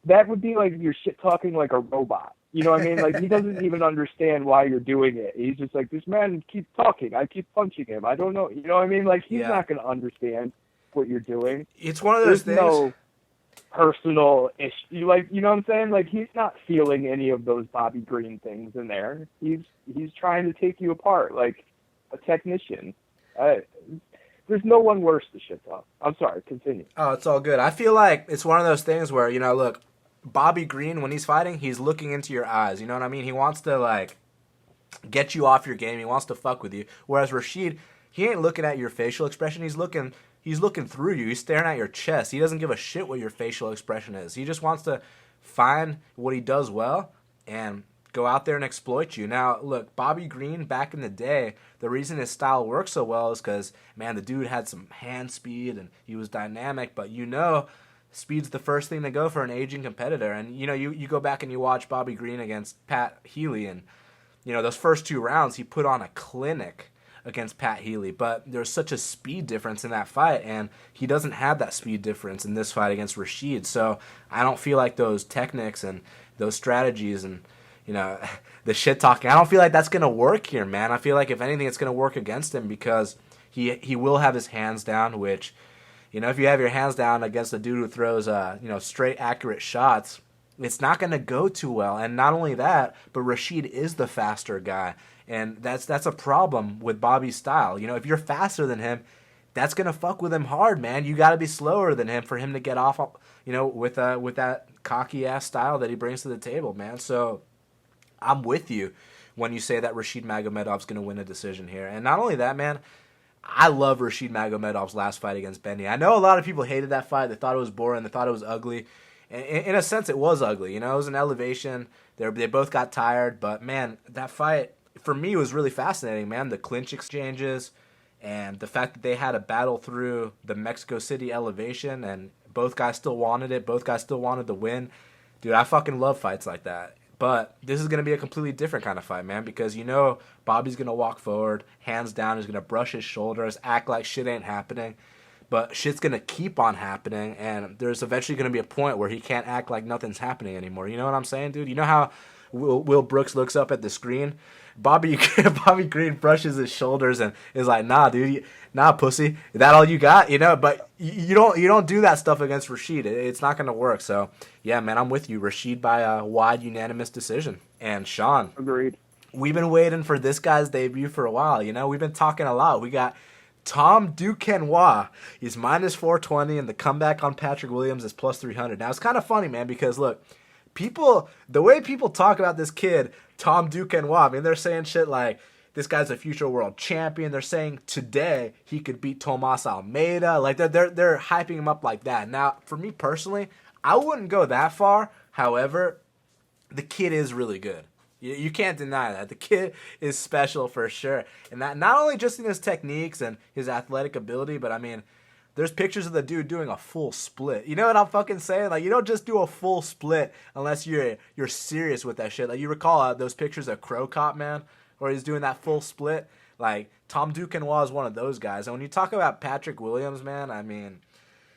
Speaker 2: that would be like you're shit talking like a robot. You know what I mean? Like, he doesn't even understand why you're doing it. He's just like, this man keeps talking. I keep punching him. I don't know. You know what I mean? Like, he's not going to understand. what you're doing.
Speaker 1: It's one of those
Speaker 2: There's
Speaker 1: things.
Speaker 2: no personal issue, like, you know what I'm saying? Like, he's not feeling any of those Bobby Green things in there. He's trying to take you apart like a technician. There's no one worse to shit talk. I'm sorry, continue.
Speaker 1: Oh, it's all good. I feel like it's one of those things where, look, Bobby Green, when he's fighting, he's looking into your eyes. You know what I mean? He wants to, like, get you off your game. He wants to fuck with you. Whereas Rashid, he ain't looking at your facial expression. He's looking through you. He's staring at your chest. He doesn't give a shit what your facial expression is. He just wants to find what he does well and go out there and exploit you. Now, look, Bobby Green, back in the day, the reason his style worked so well is because, man, the dude had some hand speed and he was dynamic. But speed's the first thing to go for an aging competitor. And, you go back and you watch Bobby Green against Pat Healy, and, those first 2 rounds, he put on a clinic against Pat Healy. But there's such a speed difference in that fight, and he doesn't have that speed difference in this fight against Rashid. So I don't feel like those techniques and those strategies and, the shit talking, I don't feel like that's going to work here, man. I feel like, if anything, it's going to work against him because he will have his hands down, which, if you have your hands down against a dude who throws, straight accurate shots, it's not going to go too well. And not only that, but Rashid is the faster guy. And that's a problem with Bobby's style. If you're faster than him, that's going to fuck with him hard, man. You got to be slower than him for him to get off, with that cocky-ass style that he brings to the table, man. So I'm with you when you say that Rashid Magomedov's going to win a decision here. And not only that, man, I love Rashid Magomedov's last fight against Benny. I know a lot of people hated that fight. They thought it was boring. They thought it was ugly. In a sense, it was ugly. It was an elevation. They both got tired. But, man, that fight, for me, was really fascinating, man. The clinch exchanges and the fact that they had a battle through the Mexico City elevation and both guys still wanted it. Both guys still wanted the win. Dude, I fucking love fights like that. But this is going to be a completely different kind of fight, man, because Bobby's going to walk forward, hands down, he's going to brush his shoulders, act like shit ain't happening. But shit's going to keep on happening, and there's eventually going to be a point where he can't act like nothing's happening anymore. You know what I'm saying, dude? You know how Will Brooks looks up at the screen? Bobby Green brushes his shoulders and is like, nah, dude, nah, pussy. Is that all you got? But you don't do that stuff against Rashid. It's not going to work. So, yeah, man, I'm with you. Rashid by a wide unanimous decision. And Sean.
Speaker 2: Agreed.
Speaker 1: We've been waiting for this guy's debut for a while. We've been talking a lot. We got Tom Quinoa. He's minus 420, and the comeback on Patrick Williams is plus 300. Now, it's kind of funny, man, because, look, the way people talk about this kid, Tom Quinoa, I mean, they're saying shit like, this guy's a future world champion. They're saying today he could beat Tomas Almeida. Like, they're hyping him up like that. Now, for me personally, I wouldn't go that far. However, the kid is really good. You can't deny that. The kid is special for sure. And that not only just in his techniques and his athletic ability, but I mean, there's pictures of the dude doing a full split. You know what I'm fucking saying? Like, you don't just do a full split unless you're serious with that shit. Like, you recall those pictures of Crow Cop, man, where he's doing that full split? Like, Tom Quinoa is one of those guys. And when you talk about Patrick Williams, man, I mean,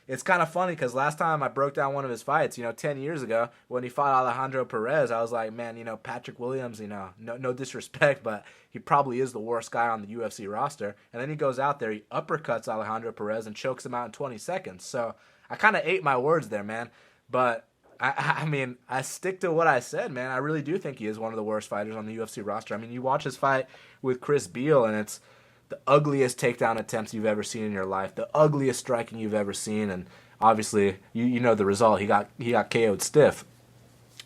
Speaker 1: it's kind of funny because last time I broke down one of his fights, 10 years ago, when he fought Alejandro Perez, I was like, man, Patrick Williams, no disrespect, but he probably is the worst guy on the UFC roster. And then he goes out there, he uppercuts Alejandro Perez and chokes him out in 20 seconds. So I kind of ate my words there, man. But, I mean, I stick to what I said, man. I really do think he is one of the worst fighters on the UFC roster. I mean, you watch his fight with Chris Beal, and it's the ugliest takedown attempts you've ever seen in your life, the ugliest striking you've ever seen, and obviously, you know the result. He got KO'd stiff.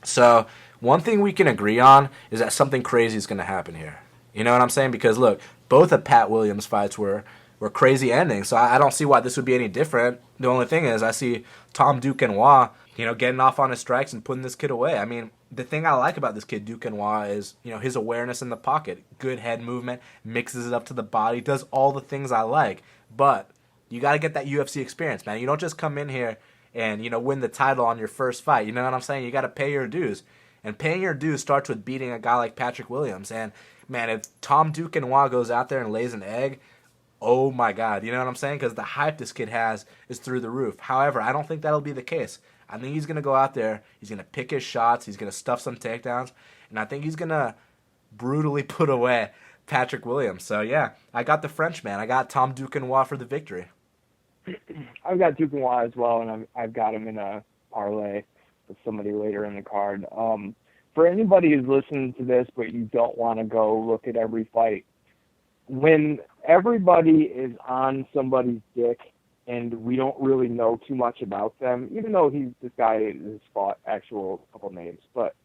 Speaker 1: So, one thing we can agree on is that something crazy is going to happen here. You know what I'm saying? Because, look, both of Pat Williams' fights were crazy endings, so I don't see why this would be any different. The only thing is I see Tom Quinoa, getting off on his strikes and putting this kid away. I mean, the thing I like about this kid, Quinoa, is, his awareness in the pocket. Good head movement, mixes it up to the body, does all the things I like. But you got to get that UFC experience, man. You don't just come in here and, win the title on your first fight. You know what I'm saying? You got to pay your dues. And paying your dues starts with beating a guy like Patrick Williams. And, man, if Tom Quinoa goes out there and lays an egg, oh, my God. You know what I'm saying? Because the hype this kid has is through the roof. However, I don't think that'll be the case. I think he's going to go out there, he's going to pick his shots, he's going to stuff some takedowns, and I think he's going to brutally put away Patrick Williams. So, yeah, I got the Frenchman. I got Tom Quinoa for the victory.
Speaker 2: I've got Duquesnoy as well, and I've got him in a parlay with somebody later in the card. For anybody who's listening to this, but you don't want to go look at every fight, when everybody is on somebody's dick and we don't really know too much about them, even though this guy has fought actual couple names, but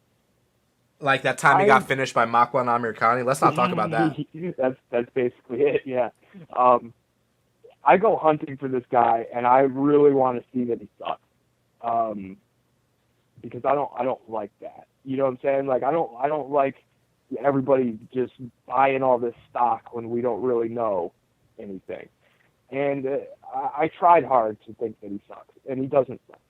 Speaker 1: like that time he got finished by Makwan Amirkhani. Let's not talk about that.
Speaker 2: That's basically it. Yeah. I go hunting for this guy, and I really want to see that he sucks. Because I don't like that. You know what I'm saying? Like I don't like everybody just buying all this stock when we don't really know anything. And I tried hard to think that he sucks, and he doesn't suck.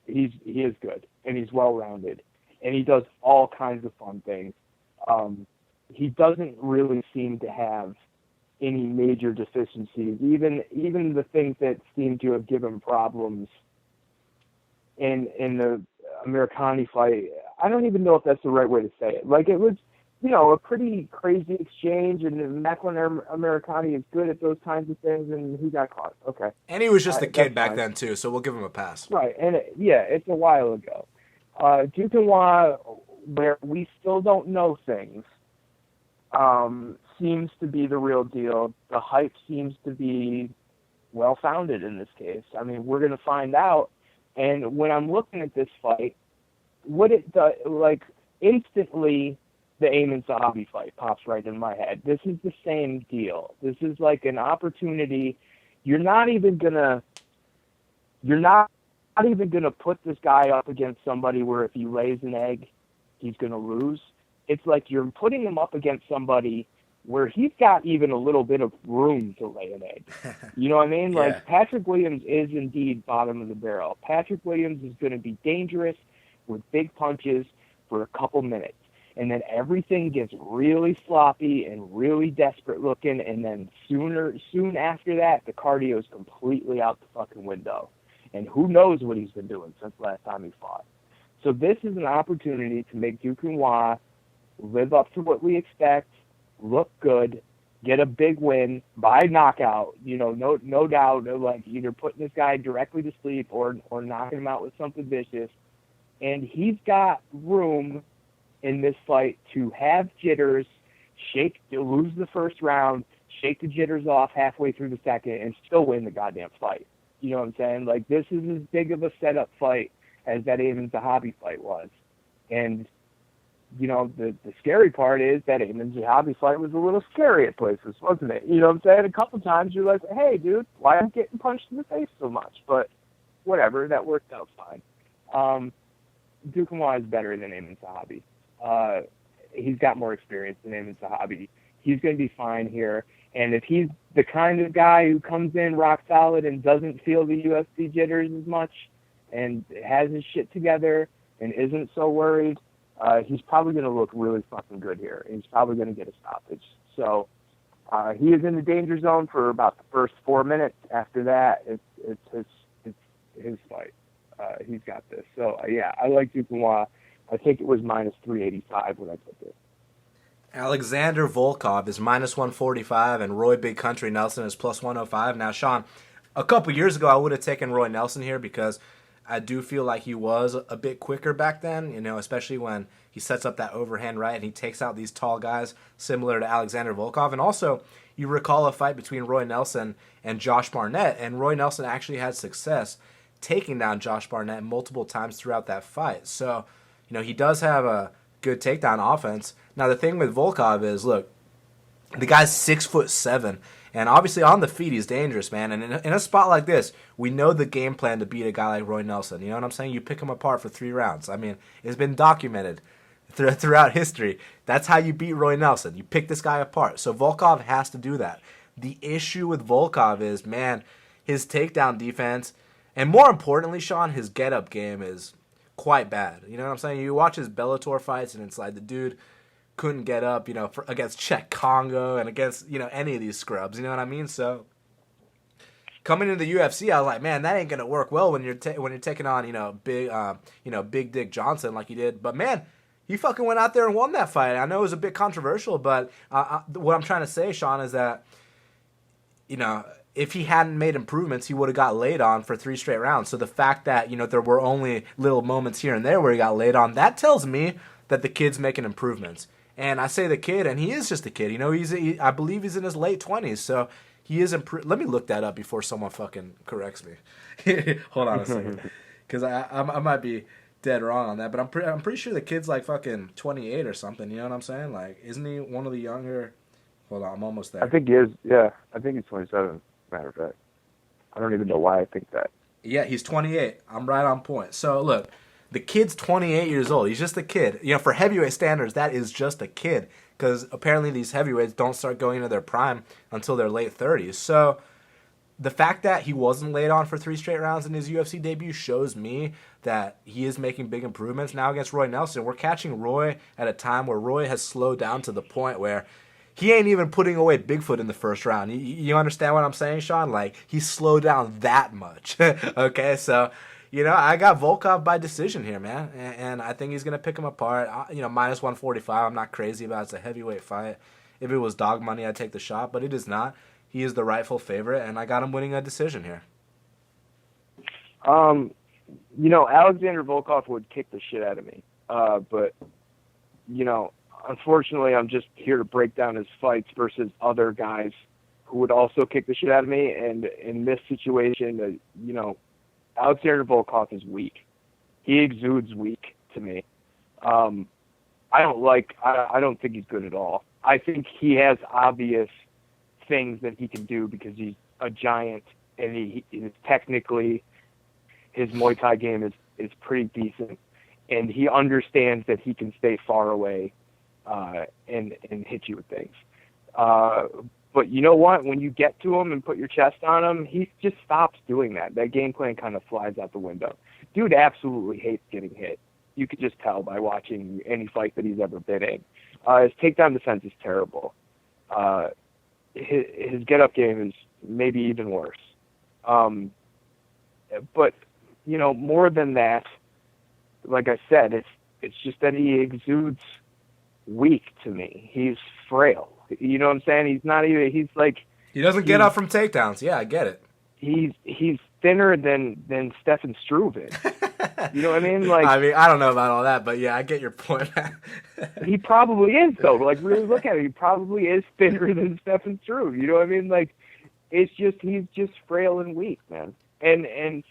Speaker 2: He is good, and he's well-rounded, and he does all kinds of fun things. He doesn't really seem to have any major deficiencies, even the things that seem to have given problems in the Amirkhani fight. I don't even know if that's the right way to say it. Like, it was, a pretty crazy exchange, and Makwan Amirkhani is good at those kinds of things, and he got caught. Okay.
Speaker 1: And he was just a kid back then, too, so we'll give him a pass.
Speaker 2: Right, and it's a while ago. Duquesnoy, where we still don't know things, seems to be the real deal. The hype seems to be well-founded in this case. I mean, we're going to find out. And when I'm looking at this fight, what it does, like, instantly, the Amin Sahabi fight pops right in my head. This is the same deal. This is like an opportunity. You're not even gonna put this guy up against somebody where if he lays an egg, he's gonna lose. It's like you're putting him up against somebody where he's got even a little bit of room to lay an egg. You know what I mean?
Speaker 1: Yeah.
Speaker 2: Like, Patrick Williams is indeed bottom of the barrel. Patrick Williams is going to be dangerous with big punches for a couple minutes. And then everything gets really sloppy and really desperate looking, and then soon after that, the cardio is completely out the fucking window. And who knows what he's been doing since last time he fought. So this is an opportunity to make Duquesnoy live up to what we expect, look good, get a big win by knockout. No doubt, like either putting this guy directly to sleep or knocking him out with something vicious. And he's got room in this fight to have jitters, lose the first round, shake the jitters off halfway through the second, and still win the goddamn fight. You know what I'm saying? Like, this is as big of a setup fight as that Amin Zahabi fight was. And, the scary part is that Amin Zahabi fight was a little scary at places, wasn't it? You know what I'm saying? A couple times you're like, hey, dude, why am I getting punched in the face so much? But whatever, that worked out fine. Duquesnoy is better than Amin Zahabi. He's got more experience than Amin Zahabi. He's going to be fine here. And if he's the kind of guy who comes in rock solid and doesn't feel the UFC jitters as much and has his shit together and isn't so worried, he's probably going to look really fucking good here. He's probably going to get a stoppage. So he is in the danger zone for about the first 4 minutes. After that, it's his fight. He's got this. So, I like Duquesnoy. I think it was minus 385 when I put this.
Speaker 1: Alexander Volkov is minus 145, and Roy Big Country Nelson is plus 105. Now, Sean, a couple years ago, I would have taken Roy Nelson here because I do feel like he was a bit quicker back then, especially when he sets up that overhand right and he takes out these tall guys similar to Alexander Volkov. And also, you recall a fight between Roy Nelson and Josh Barnett, and Roy Nelson actually had success taking down Josh Barnett multiple times throughout that fight. So, he does have a good takedown offense. Now, the thing with Volkov is, look, the guy's 6'7", and obviously on the feet he's dangerous, man. And in a spot like this, we know the game plan to beat a guy like Roy Nelson. You know what I'm saying? You pick him apart for 3 rounds. I mean, it's been documented throughout history. That's how you beat Roy Nelson. You pick this guy apart. So Volkov has to do that. The issue with Volkov is, man, his takedown defense, and more importantly, Sean, his get-up game is quite bad. You know what I'm saying? You watch his Bellator fights, and it's like the dude couldn't get up, against Czech Congo and against, any of these scrubs. You know what I mean? So coming into the UFC, I was like, man, that ain't gonna work well when you're taking on, Big Dick Johnson like he did. But man, he fucking went out there and won that fight. I know it was a bit controversial, but what I'm trying to say, Sean, is that, if he hadn't made improvements, he would have got laid on for 3 straight rounds. So the fact that, there were only little moments here and there where he got laid on, that tells me that the kid's making improvements. And I say the kid, and he is just a kid. I believe he's in his late 20s, so he is Let me look that up before someone fucking corrects me. Hold on a second, because I might be dead wrong on that, but I'm pretty sure the kid's like fucking 28 or something. You know what I'm saying? Like, isn't he one of the younger? Hold on, I'm almost there.
Speaker 2: I think he is. Yeah, I think he's 27. Matter of fact, I don't even know why I think that.
Speaker 1: Yeah, he's 28. I'm right on point. So look, the kid's 28 years old. He's just a kid. For heavyweight standards, that is just a kid, because apparently these heavyweights don't start going into their prime until their late 30s. So the fact that he wasn't laid on for 3 straight rounds in his UFC debut shows me that he is making big improvements now against Roy Nelson. We're catching Roy at a time where Roy has slowed down to the point where he ain't even putting away Bigfoot in the first round. You understand what I'm saying, Sean? Like, he slowed down that much. Okay, so, I got Volkov by decision here, man. And I think he's going to pick him apart. Minus 145, I'm not crazy about it. It's a heavyweight fight. If it was dog money, I'd take the shot, but it is not. He is the rightful favorite, and I got him winning a decision here.
Speaker 2: Alexander Volkov would kick the shit out of me. But, unfortunately, I'm just here to break down his fights versus other guys who would also kick the shit out of me. And in this situation, Alexander Volkov is weak. He exudes weak to me. I don't think he's good at all. I think he has obvious things that he can do because he's a giant, and he is technically, his Muay Thai game is pretty decent, and he understands that he can stay far away and hit you with things. But you know what? When you get to him and put your chest on him, he just stops doing that. That game plan kind of flies out the window. Dude absolutely hates getting hit. You could just tell by watching any fight that he's ever been in. His takedown defense is terrible. His get-up game is maybe even worse. But, more than that, like I said, it's just that he exudes weak to me. He's frail. You know what I'm saying? He's not even, he's like...
Speaker 1: He doesn't get up from takedowns. Yeah, I get it.
Speaker 2: He's thinner than Stefan Struve is. You know what I mean? Like,
Speaker 1: I don't know about all that, but yeah, I get your point.
Speaker 2: He probably is, though. Like, really look at it. He probably is thinner than Stefan Struve. You know what I mean? Like, he's just frail and weak, man. And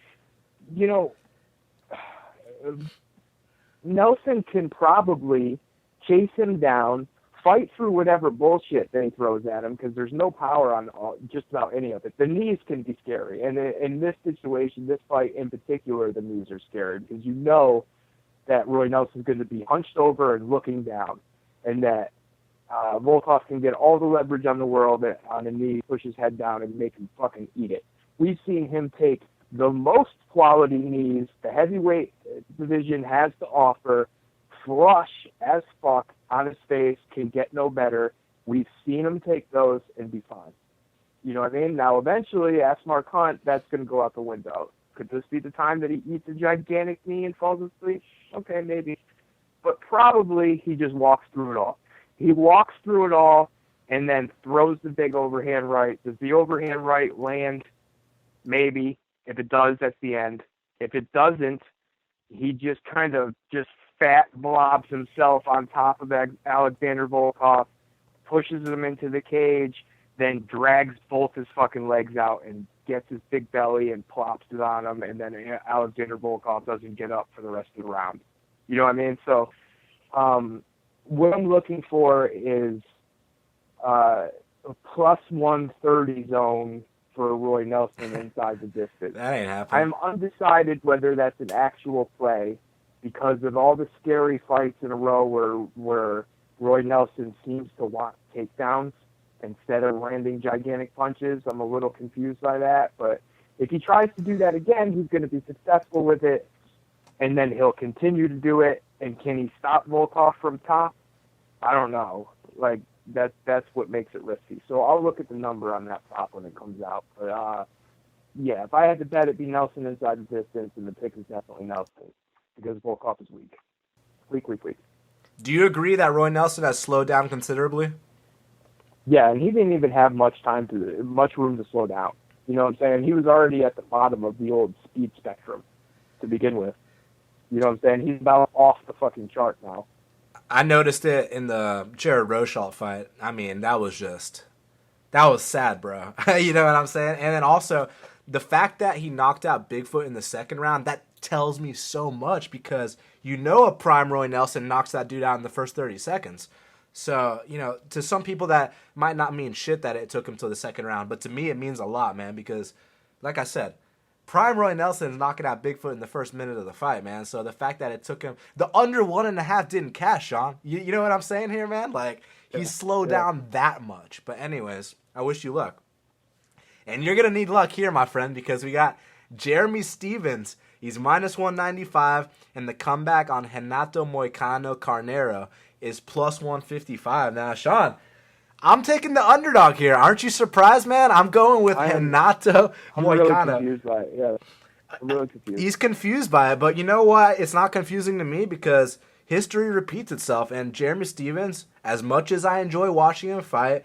Speaker 2: Nelson can probably chase him down, fight through whatever bullshit that he throws at him, because there's no power on just about any of it. The knees can be scary, and in this situation, this fight in particular, the knees are scary, because you know that Roy Nelson's going to be hunched over and looking down, and that Volkov can get all the leverage on the world on a knee, push his head down, and make him fucking eat it. We've seen him take the most quality knees the heavyweight division has to offer, flush as fuck on his face, can get no better. We've seen him take those and be fine. You know what I mean? Now, eventually, ask Mark Hunt, that's going to go out the window. Could this be the time that he eats a gigantic knee and falls asleep? Okay, maybe. But probably he just walks through it all. He walks through it all and then throws the big overhand right. Does the overhand right land? Maybe. If it does, that's the end. If it doesn't, he just kind of fat blobs himself on top of Alexander Volkov, pushes him into the cage, then drags both his fucking legs out and gets his big belly and plops it on him, and then Alexander Volkov doesn't get up for the rest of the round. You know what I mean? So what I'm looking for is a plus 130 zone for Roy Nelson inside the distance.
Speaker 1: That ain't happening.
Speaker 2: I'm undecided whether that's an actual play because of all the scary fights in a row where Roy Nelson seems to want takedowns instead of landing gigantic punches. I'm a little confused by that, but if he tries to do that again, he's going to be successful with it, and then he'll continue to do it. And can he stop Volkov from top? I don't know. Like, that's what makes it risky. So I'll look at the number on that prop when it comes out. But, yeah, if I had to bet, it'd be Nelson inside the distance, and the pick is definitely Nelson because Volkov is weak. Weak.
Speaker 1: Do you agree that Roy Nelson has slowed down considerably?
Speaker 2: Yeah, and he didn't even have much room to slow down. You know what I'm saying? He was already at the bottom of the old speed spectrum to begin with. You know what I'm saying? He's about off the fucking chart now.
Speaker 1: I noticed it in the Jared Rosholt fight. I mean, that was sad, bro. You know what I'm saying? And then also, the fact that he knocked out Bigfoot in the second round, that tells me so much because you know a prime Roy Nelson knocks that dude out in the first 30 seconds. So, you know, to some people that might not mean shit that it took him to the second round, but to me it means a lot, man, because, like I said, prime Roy Nelson is knocking out Bigfoot in the first minute of the fight, man. So the fact that it took him, the under 1.5 didn't cash, Sean. You know what I'm saying here, man? Like, he slowed down that much. But anyways, I wish you luck. And you're going to need luck here, my friend, because we got Jeremy Stephens. He's minus 195, and the comeback on Renato Moicano Carneiro is plus 155. Now, Sean, I'm taking the underdog here. Aren't you surprised, man? I'm going with Renato Moicano.
Speaker 2: I'm really confused by it, yeah. I'm really confused.
Speaker 1: He's confused by it, but you know what? It's not confusing to me because history repeats itself, and Jeremy Stephens, as much as I enjoy watching him fight,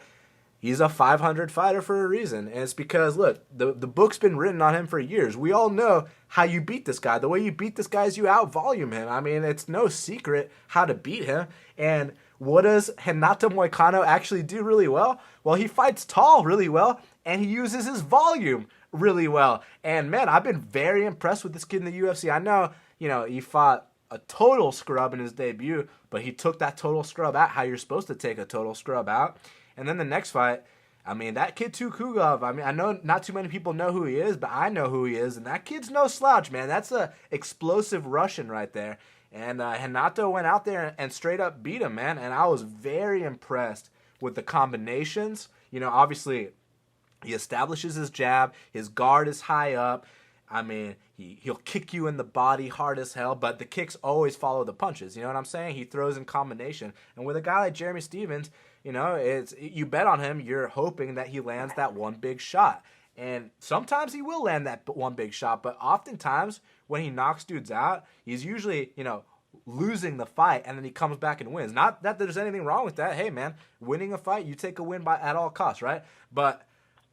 Speaker 1: he's a 500 fighter for a reason. And it's because, look, the book's been written on him for years. We all know how you beat this guy. The way you beat this guy is you out-volume him. I mean, it's no secret how to beat him. And what does Renato Moicano actually do really well? Well, he fights tall really well, and he uses his volume really well. And, man, I've been very impressed with this kid in the UFC. I know, you know, he fought a total scrub in his debut, but he took that total scrub out how you're supposed to take a total scrub out. And then the next fight, I mean, that kid Tukugov, I mean, I know not too many people know who he is, but I know who he is. And that kid's no slouch, man. That's a explosive Russian right there. And Renato went out there and straight up beat him, man. And I was very impressed with the combinations. You know, obviously, he establishes his jab. His guard is high up. I mean, he'll kick you in the body hard as hell, but the kicks always follow the punches. You know what I'm saying? He throws in combination. And with a guy like Jeremy Stephens, you know, you bet on him, you're hoping that he lands that one big shot. And sometimes he will land that one big shot, but oftentimes when he knocks dudes out, he's usually, you know, losing the fight, and then he comes back and wins. Not that there's anything wrong with that. Hey, man, winning a fight, you take a win at all costs, right? But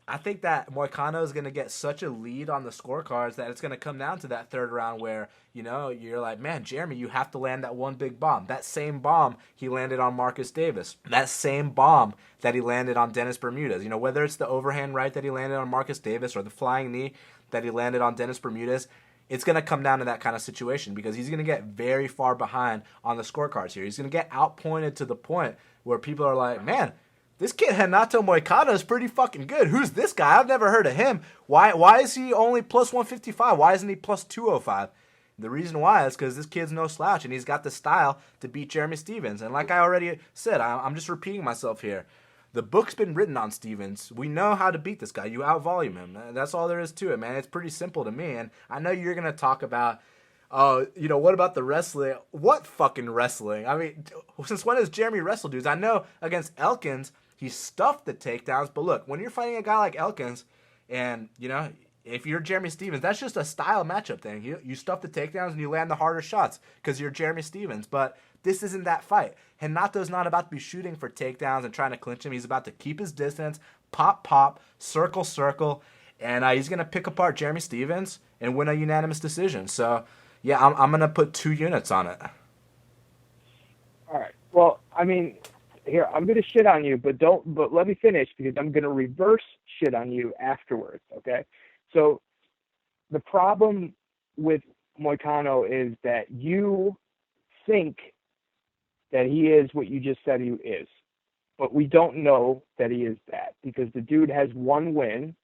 Speaker 1: I think that Moicano is going to get such a lead on the scorecards that it's going to come down to that third round where, you know, you're like, man, Jeremy, you have to land that one big bomb. That same bomb he landed on Marcus Davis. That same bomb that he landed on Dennis Bermudez. You know, whether it's the overhand right that he landed on Marcus Davis or the flying knee that he landed on Dennis Bermudez, it's going to come down to that kind of situation because he's going to get very far behind on the scorecards here. He's going to get outpointed to the point where people are like, man, this kid Renato Moicano is pretty fucking good. Who's this guy? I've never heard of him. Why is he only plus 155? Why isn't he plus 205? The reason why is because this kid's no slouch, and he's got the style to beat Jeremy Stephens. And like I already said, I'm just repeating myself here. The book's been written on Stephens. We know how to beat this guy. You out-volume him. That's all there is to it, man. It's pretty simple to me. And I know you're going to talk about, you know, what about the wrestling? What fucking wrestling? I mean, since when has Jeremy wrestled dudes? I know against Elkins, he stuffed the takedowns, but look, when you're fighting a guy like Elkins, and, you know, if you're Jeremy Stephens, that's just a style matchup thing. You stuff the takedowns and you land the harder shots because you're Jeremy Stephens, but this isn't that fight. Renato's not about to be shooting for takedowns and trying to clinch him. He's about to keep his distance, pop, circle, and he's going to pick apart Jeremy Stephens and win a unanimous decision. So, yeah, I'm going to put 2 units on it.
Speaker 2: All right. Well, I mean, here, I'm going to shit on you, but let me finish because I'm going to reverse shit on you afterwards, okay? So the problem with Moicano is that you think that he is what you just said he is, but we don't know that he is that because the dude has one win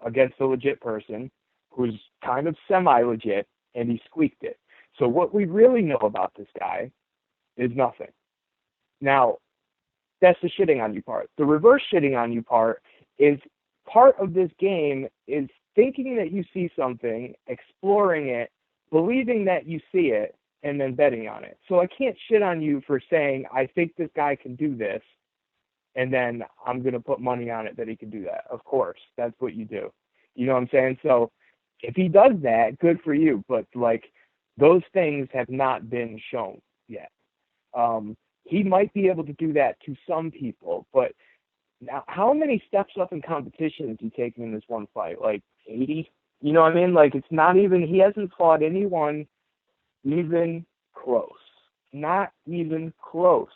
Speaker 2: against a legit person who's kind of semi-legit, and he squeaked it. So what we really know about this guy is nothing. Now, that's the shitting on you part. The reverse shitting on you part is part of this game is thinking that you see something, exploring it, believing that you see it, and then betting on it. So I can't shit on you for saying, I think this guy can do this, and then I'm going to put money on it that he can do that. Of course, that's what you do. You know what I'm saying? So if he does that, good for you. But, like, those things have not been shown yet. He might be able to do that to some people, but Now, how many steps up in competition has he taken in this one fight? Like 80? You know what I mean? Like, it's not even, he hasn't fought anyone even close. Not even close.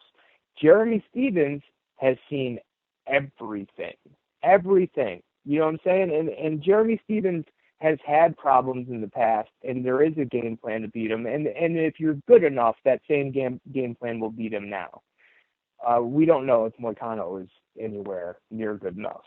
Speaker 2: Jeremy Stephens has seen everything. Everything. You know what I'm saying? And Jeremy Stephens has had problems in the past, and there is a game plan to beat him. And if you're good enough, that same game plan will beat him now. We don't know if Mykano is anywhere near good enough.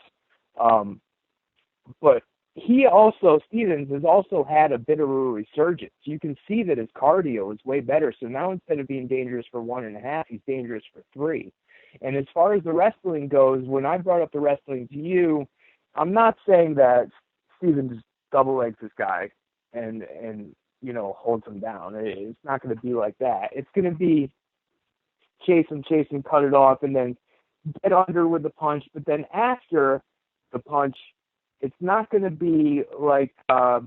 Speaker 2: But Stephens has also had a bit of a resurgence. You can see that his cardio is way better. So now instead of being dangerous for 1.5, he's dangerous for 3. And as far as the wrestling goes, when I brought up the wrestling to you, I'm not saying that Stephens double legs this guy and holds him down. It's not going to be like that. It's going to be chase him, cut it off, and then get under with the punch. But then after the punch, it's not going to be like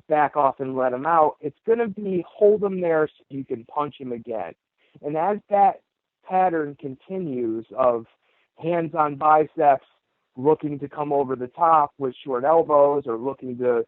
Speaker 2: back off and let him out. It's going to be hold him there so you can punch him again. And as that pattern continues of hands on biceps, looking to come over the top with short elbows, or looking to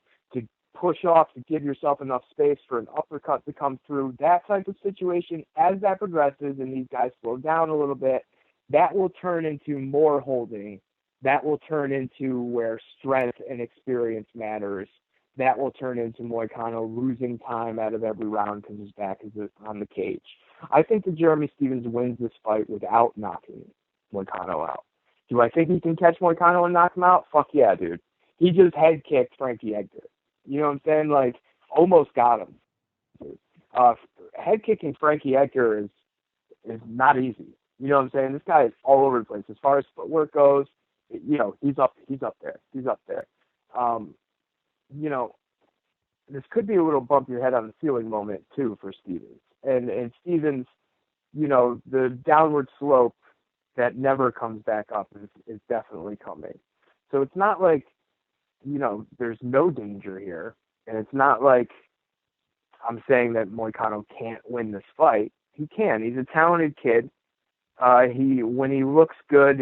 Speaker 2: push off to give yourself enough space for an uppercut to come through, that type of situation, as that progresses and these guys slow down a little bit, that will turn into more holding. That will turn into where strength and experience matters. That will turn into Mykano losing time out of every round because his back is on the cage. I think that Jeremy Stephens wins this fight without knocking Mykano out. Do I think he can catch Mykano and knock him out? Fuck yeah, dude. He just head kicked Frankie Edgar. You know what I'm saying? Like, almost got him. Head kicking Frankie Edgar is not easy. You know what I'm saying? This guy is all over the place. As far as footwork goes, he's up there. This could be a little bump your head on the ceiling moment too for Stephens. And Stephens, the downward slope that never comes back up is definitely coming. So it's not like, there's no danger here. And it's not like I'm saying that Mykano can't win this fight. He can. He's a talented kid. When he looks good,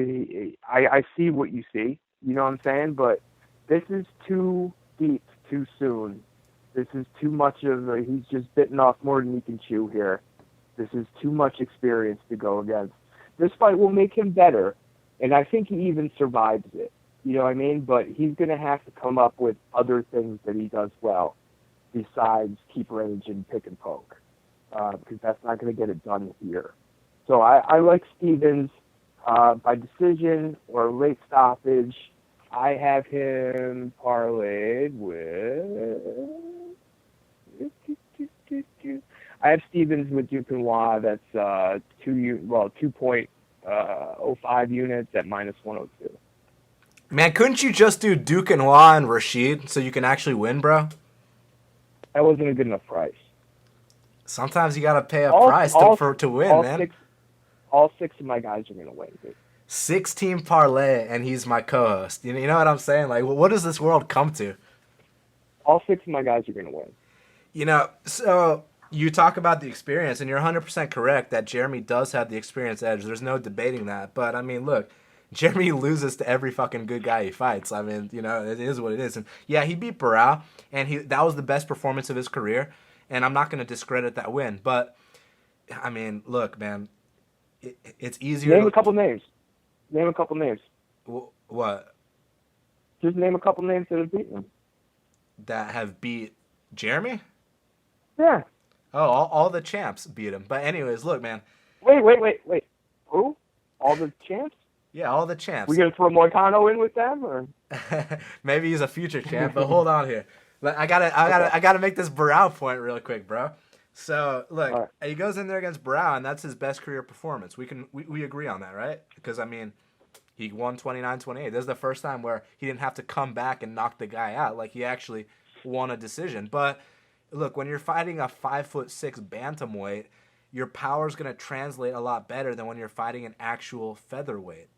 Speaker 2: I see what you see. You know what I'm saying? But this is too deep too soon. This is too much he's just bitten off more than he can chew here. This is too much experience to go against. This fight will make him better, and I think he even survives it. You know what I mean? But he's going to have to come up with other things that he does well besides keep range and pick and poke, because that's not going to get it done here. So I like Stephens by decision or late stoppage. I have him parlayed with... I have Stephens with Quinoa. That's 2.05 units at -102.
Speaker 1: Man, couldn't you just do Quinoa and Rashid so you can actually win, bro?
Speaker 2: That wasn't a good enough price.
Speaker 1: Sometimes you gotta pay a price to win, man.
Speaker 2: All 6 of my guys are gonna win, dude.
Speaker 1: 6-team parlay, and he's my co-host. You know what I'm saying? Like, what does this world come to?
Speaker 2: All 6 of my guys are gonna win.
Speaker 1: So you talk about the experience, and you're 100% correct that Jeremy does have the experience edge. There's no debating that. But, I mean, look, Jeremy loses to every fucking good guy he fights. I mean, it is what it is. And, yeah, he beat Barao, and that was the best performance of his career, and I'm not going to discredit that win. But, I mean, look, man, it's easier
Speaker 2: Name a couple names.
Speaker 1: What?
Speaker 2: Just name a couple names that have beaten him.
Speaker 1: That have beat Jeremy?
Speaker 2: Yeah.
Speaker 1: Oh, all the champs beat him. But anyways, look, man.
Speaker 2: Wait. Who? All the champs?
Speaker 1: Yeah, all the champs.
Speaker 2: We gonna throw Mykano in with them, or?
Speaker 1: Maybe he's a future champ, but hold on here. I gotta make this Barao point real quick, bro. So look, He goes in there against Barao, and that's his best career performance. We agree on that, right? Because I mean, he won 29-28. This is the first time where he didn't have to come back and knock the guy out. Like, he actually won a decision. But look, when you're fighting a 5'6" bantamweight, your power's gonna translate a lot better than when you're fighting an actual featherweight.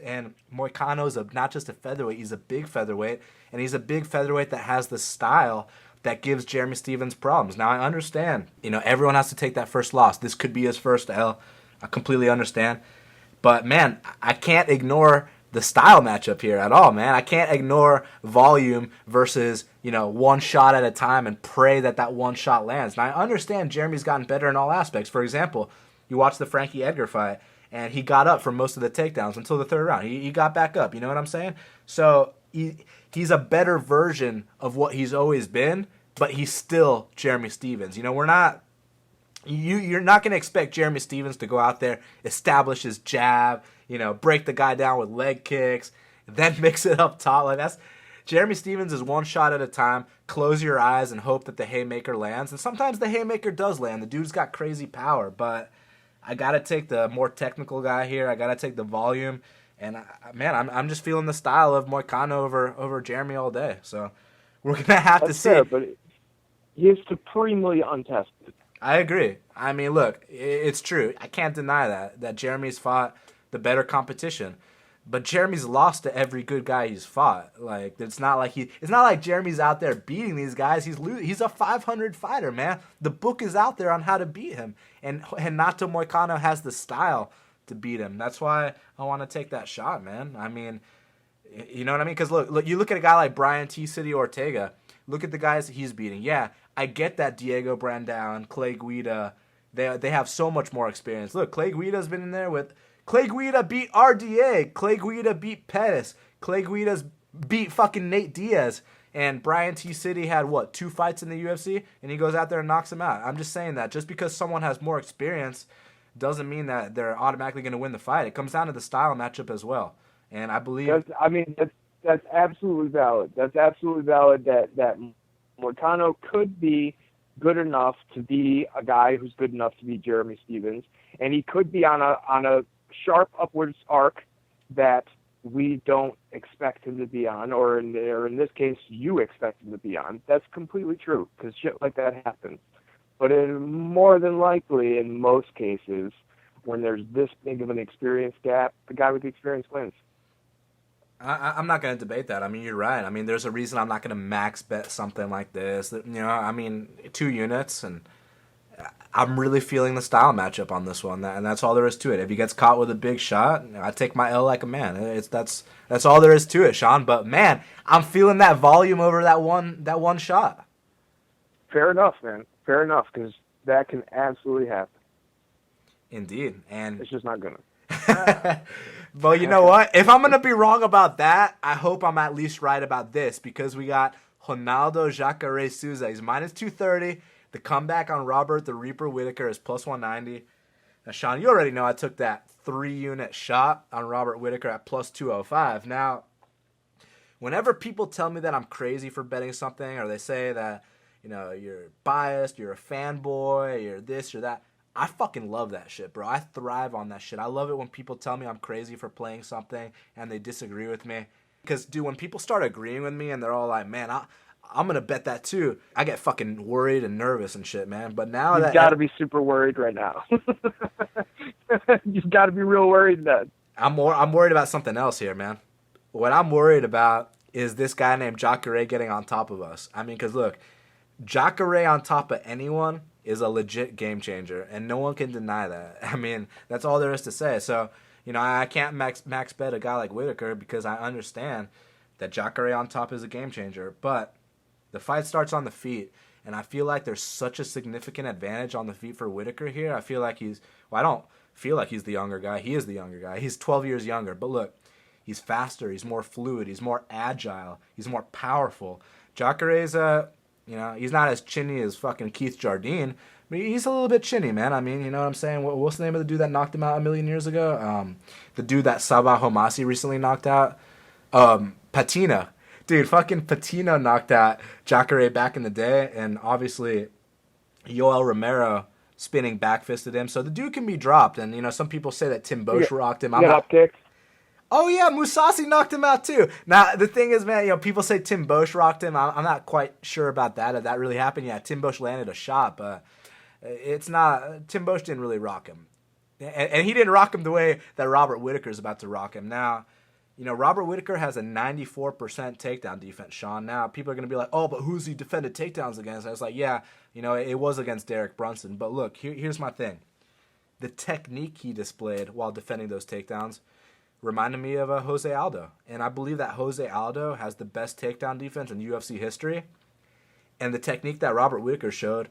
Speaker 1: And Mykano's not just a featherweight, he's a big featherweight, and he's a big featherweight that has the style that gives Jeremy Stephens problems. Now, I understand, everyone has to take that first loss. This could be his first L. I completely understand. But, man, I can't ignore the style matchup here at all, man. I can't ignore volume versus, one shot at a time and pray that one shot lands. And I understand Jeremy's gotten better in all aspects. For example, you watch the Frankie Edgar fight, and he got up for most of the takedowns until the third round. He got back up, you know what I'm saying? So he's a better version of what he's always been, but he's still Jeremy Stephens. You're not going to expect Jeremy Stephens to go out there, establish his jab, break the guy down with leg kicks, then mix it up top. Like Jeremy Stephens is one shot at a time. Close your eyes and hope that the haymaker lands. And sometimes the haymaker does land. The dude's got crazy power, but I got to take the more technical guy here. I got to take the volume. And, I'm just feeling the style of Mykano over Jeremy all day. So we're going to have to see.
Speaker 2: Fair, but he is supremely untested.
Speaker 1: I agree. I mean, look, it's true. I can't deny that Jeremy's fought the better competition. But Jeremy's lost to every good guy he's fought. Like it's not like Jeremy's out there beating these guys. He's a 500 fighter, man. The book is out there on how to beat him, and Nato Moicano has the style to beat him. That's why I want to take that shot, man. I mean, you know what I mean? Because look, you look at a guy like Brian T. City Ortega. Look at the guys he's beating. Yeah, I get that Diego Brandao and Clay Guida. They have so much more experience. Look, Clay Guida's been in there with. Clay Guida beat RDA. Clay Guida beat Pettis. Clay Guida's beat fucking Nate Diaz. And Brian T. City had, 2 fights in the UFC? And he goes out there and knocks him out. I'm just saying that. Just because someone has more experience doesn't mean that they're automatically going to win the fight. It comes down to the style matchup as well. And I believe...
Speaker 2: That's absolutely valid. That's absolutely valid that Moicano could be good enough to be a guy who's good enough to be Jeremy Stephens. And he could be on a sharp upwards arc that we don't expect him to be on, or in this case, you expect him to be on. That's completely true, because shit like that happens. But more than likely, in most cases, when there's this big of an experience gap, the guy with the experience wins.
Speaker 1: I'm not going to debate that. I mean, you're right. I mean, there's a reason I'm not going to max bet something like this. 2 units, and I'm really feeling the style matchup on this one, and that's all there is to it. If he gets caught with a big shot, I take my L like a man. That's all there is to it, Sean. But man, I'm feeling that volume over that one shot.
Speaker 2: Fair enough, man. Fair enough, because that can absolutely happen.
Speaker 1: Indeed, and
Speaker 2: it's just not gonna.
Speaker 1: Well, you know what? If I'm gonna be wrong about that, I hope I'm at least right about this, because we got Ronaldo Jacare Souza. He's minus 230. The comeback on Robert the Reaper Whittaker is plus 190. Now, Sean, you already know I took that 3-unit shot on Robert Whittaker at plus 205. Now, whenever people tell me that I'm crazy for betting something, or they say that, you're biased, you're a fanboy, you're this, you're that, I fucking love that shit, bro. I thrive on that shit. I love it when people tell me I'm crazy for playing something and they disagree with me. Because, dude, when people start agreeing with me and they're all like, man, I'm going to bet that too, I get fucking worried and nervous and shit, man. But now
Speaker 2: You've got to be super worried right now. You've got to be real worried then.
Speaker 1: I'm worried about something else here, man. What I'm worried about is this guy named Jacare getting on top of us. I mean, because look, Jacare on top of anyone is a legit game changer, and no one can deny that. I mean, that's all there is to say. So, I can't max bet a guy like Whittaker, because I understand that Jacare on top is a game changer. But the fight starts on the feet, and I feel like there's such a significant advantage on the feet for Whittaker here. I feel like I don't feel like he's the younger guy. He is the younger guy. He's 12 years younger. But look, he's faster. He's more fluid. He's more agile. He's more powerful. Jacare's he's not as chinny as fucking Keith Jardine, but he's a little bit chinny, man. I mean, you know what I'm saying? What's the name of the dude that knocked him out a million years ago? The dude that Sabah Homasi recently knocked out? Patina. Dude, fucking Patina knocked out Jacare back in the day, and obviously Yoel Romero spinning back-fisted him. So the dude can be dropped, and, some people say that Tim Bosch rocked him.
Speaker 2: Up kick.
Speaker 1: Oh, yeah, Mousasi knocked him out, too. Now, the thing is, man, people say Tim Bosch rocked him. I'm not quite sure about that, if that really happened. Yeah, Tim Bosch landed a shot, but it's not – Tim Bosch didn't really rock him. And he didn't rock him the way that Robert Whittaker is about to rock him. Now, Robert Whittaker has a 94% takedown defense, Sean. Now, people are going to be like, oh, but who's he defended takedowns against? I was like, yeah, it was against Derek Brunson. But look, here's my thing. The technique he displayed while defending those takedowns reminded me of Jose Aldo. And I believe that Jose Aldo has the best takedown defense in UFC history. And the technique that Robert Whittaker showed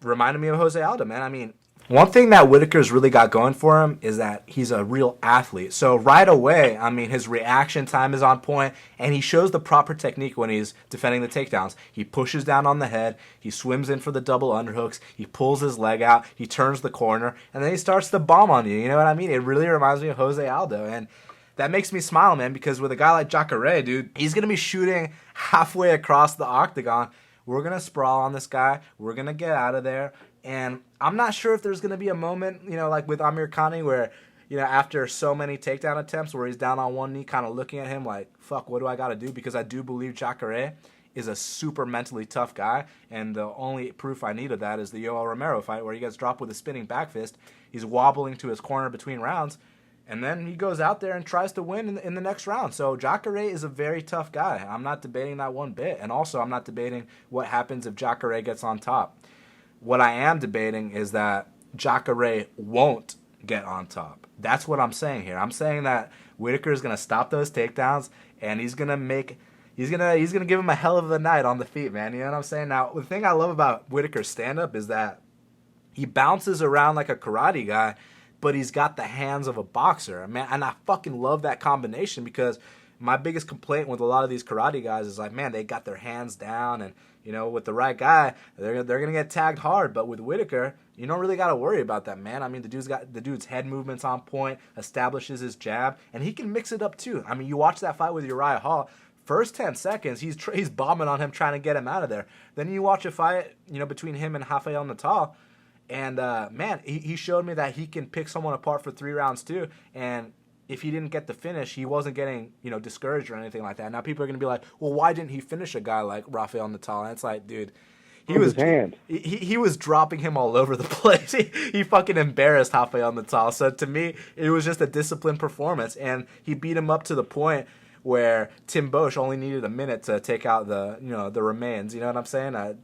Speaker 1: reminded me of Jose Aldo, man. I mean, one thing that Whittaker's really got going for him is that he's a real athlete. So right away, I mean, his reaction time is on point, and he shows the proper technique when he's defending the takedowns. He pushes down on the head, he swims in for the double underhooks, he pulls his leg out, he turns the corner, and then he starts to bomb on you. You know what I mean? It really reminds me of Jose Aldo, and that makes me smile, man, because with a guy like Jacare, dude, he's going to be shooting halfway across the octagon. We're going to sprawl on this guy. We're going to get out of there. And I'm not sure if there's going to be a moment, you know, like with Amir Khani where, you know, after so many takedown attempts where he's down on one knee kind of looking at him like, fuck, what do I got to do? Because I do believe Jacare is a super mentally tough guy. And the only proof I need of that is the Yoel Romero fight where he gets dropped with a spinning back fist. He's wobbling to his corner between rounds. And then he goes out there and tries to win in the next round. So Jacare is a very tough guy. I'm not debating that one bit. And also I'm not debating what happens if Jacare gets on top. What I am debating is that Jacare won't get on top. That's what I'm saying here. I'm saying that Whittaker is going to stop those takedowns and he's going to give him a hell of a night on the feet, man. You know what I'm saying? Now, the thing I love about Whittaker's stand-up is that he bounces around like a karate guy, but he's got the hands of a boxer. Man, and I fucking love that combination because my biggest complaint with a lot of these karate guys is like, man, they got their hands down and, you know, with the right guy, they're going to get tagged hard. But with Whittaker, you don't really got to worry about that, man. I mean, the dude's head movements on point, establishes his jab, and he can mix it up too. I mean, you watch that fight with Uriah Hall, first 10 seconds, he's bombing on him trying to get him out of there. Then you watch a fight, you know, between him and Rafael Natal, and, man, he showed me that he can pick someone apart for 3 rounds too. And if he didn't get the finish, he wasn't getting, you know, discouraged or anything like that. Now people are going to be like, well, why didn't he finish a guy like Rafael Natal? And it's like, dude, he was dropping him all over the place. He fucking embarrassed Rafael Natal. So to me, it was just a disciplined performance. And he beat him up to the point where Tim Bosch only needed a minute to take out the remains. You know what I'm saying?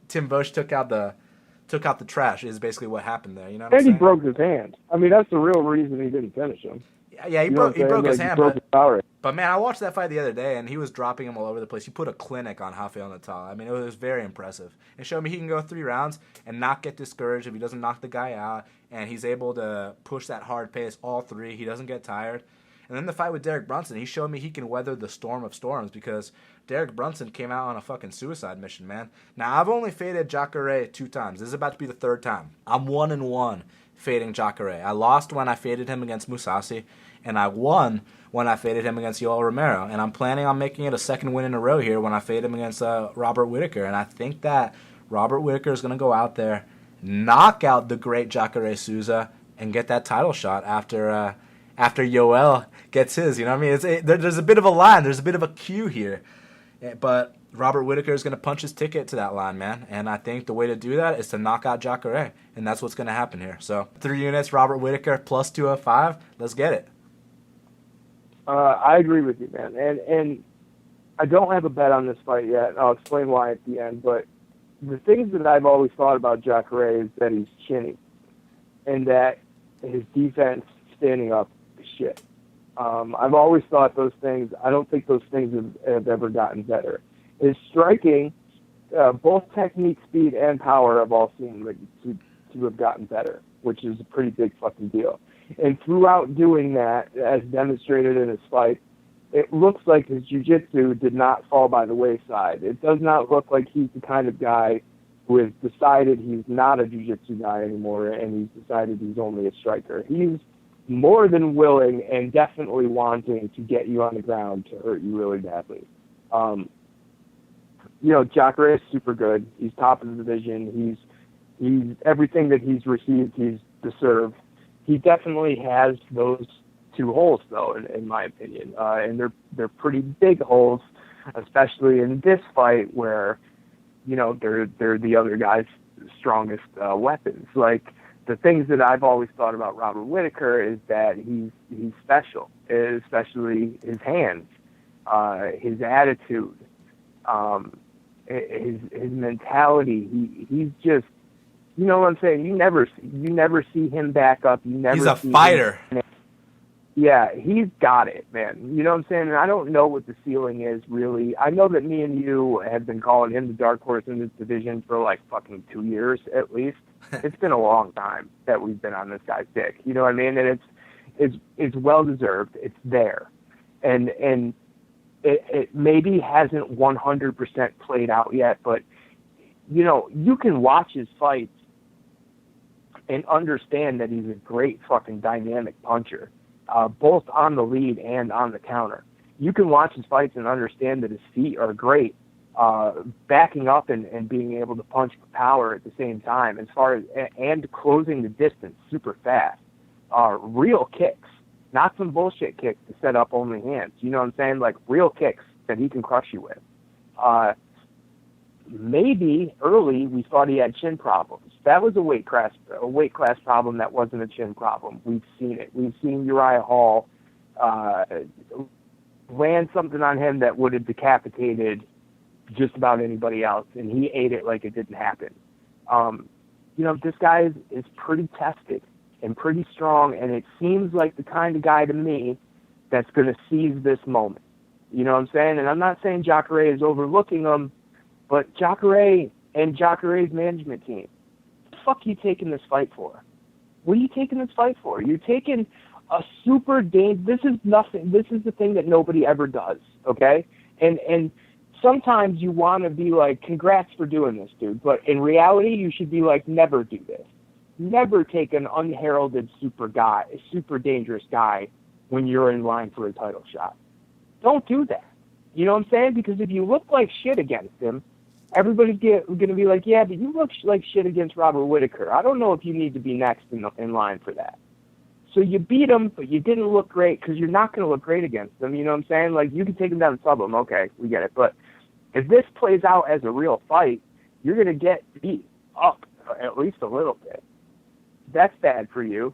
Speaker 1: Tim Bosch took out the trash is basically what happened there. You know what I'm saying?
Speaker 2: And he broke his hand. I mean, that's the real reason he didn't finish him.
Speaker 1: Yeah, he broke his hand.
Speaker 2: Broke his power.
Speaker 1: But, man, I watched that fight the other day, and he was dropping him all over the place. He put a clinic on Rafael Natal. I mean, it was very impressive. It showed me he can go 3 rounds and not get discouraged if he doesn't knock the guy out, and he's able to push that hard pace all 3. He doesn't get tired. And then the fight with Derek Brunson, he showed me he can weather the storm of storms because Derek Brunson came out on a fucking suicide mission, man. Now, I've only faded Jacare 2 times. This is about to be the 3rd time. I'm 1-1 fading Jacare. I lost when I faded him against Mousasi, and I won when I faded him against Yoel Romero. And I'm planning on making it a 2nd win in a row here when I fade him against Robert Whittaker. And I think that Robert Whittaker is going to go out there, knock out the great Jacare Souza, and get that title shot after Yoel gets his. You know what I mean? There's a bit of a line. There's a bit of a cue here. But Robert Whittaker is going to punch his ticket to that line, man. And I think the way to do that is to knock out Jacare. And that's what's going to happen here. So 3 units, Robert Whittaker, plus 205. Let's get it.
Speaker 2: I agree with you, man. And I don't have a bet on this fight yet. I'll explain why at the end. But the things that I've always thought about Jacare is that he's chinny. And that his defense standing up is shit. I've always thought those things. I don't think those things have ever gotten better. His striking, both technique, speed, and power have all seemed like to have gotten better, which is a pretty big fucking deal. And throughout doing that, as demonstrated in his fight, it looks like his jiu-jitsu did not fall by the wayside. It does not look like he's the kind of guy who has decided he's not a jiu-jitsu guy anymore and he's decided he's only a striker. He's more than willing and definitely wanting to get you on the ground to hurt you really badly. Jacare is super good. He's top of the division. He's everything that he's received, he's deserved. He definitely has those 2 holes, though, in my opinion, and they're pretty big holes, especially in this fight where, they're the other guy's strongest weapons. Like, the things that I've always thought about Robert Whittaker is that he's special, especially his hands, his attitude, his mentality. He's just, you know what I'm saying? You never see him back up. You never.
Speaker 1: He's a fighter.
Speaker 2: Yeah, he's got it, man. You know what I'm saying? And I don't know what the ceiling is, really. I know that me and you have been calling him the dark horse in this division for like fucking 2 years at least. It's been a long time that we've been on this guy's dick. You know what I mean? And it's well deserved. It's there, and it maybe hasn't 100% played out yet, but you know, you can watch his fights and understand that he's a great fucking dynamic puncher. Both on the lead and on the counter. You can watch his fights and understand that his feet are great, backing up and being able to punch for power at the same time, as far as and closing the distance super fast. Real kicks, not some bullshit kicks to set up only hands. You know what I'm saying? Like real kicks that he can crush you with. Maybe early we thought he had chin problems. That was a weight class problem that wasn't a chin problem. We've seen it. We've seen Uriah Hall land something on him that would have decapitated just about anybody else, and he ate it like it didn't happen. You know, this guy is pretty tested and pretty strong, and it seems like the kind of guy to me that's going to seize this moment. You know what I'm saying? And I'm not saying Jacare is overlooking him, but Jacare and Jacare's management team, what the fuck are you taking this fight for? What are you taking this fight for? You're taking a super this is nothing. This is the thing that nobody ever does, okay? And sometimes you want to be like, congrats for doing this, dude. But in reality, you should be like, never do this. Never take an unheralded super dangerous guy when you're in line for a title shot. Don't do that. You know what I'm saying? Because if you look like shit against him, everybody's going to be like, yeah, but you look like shit against Robert Whittaker. I don't know if you need to be next in line for that. So you beat him, but you didn't look great because you're not going to look great against him. You know what I'm saying? Like, you can take him down and sub him. Okay, we get it. But if this plays out as a real fight, you're going to get beat up at least a little bit. That's bad for you.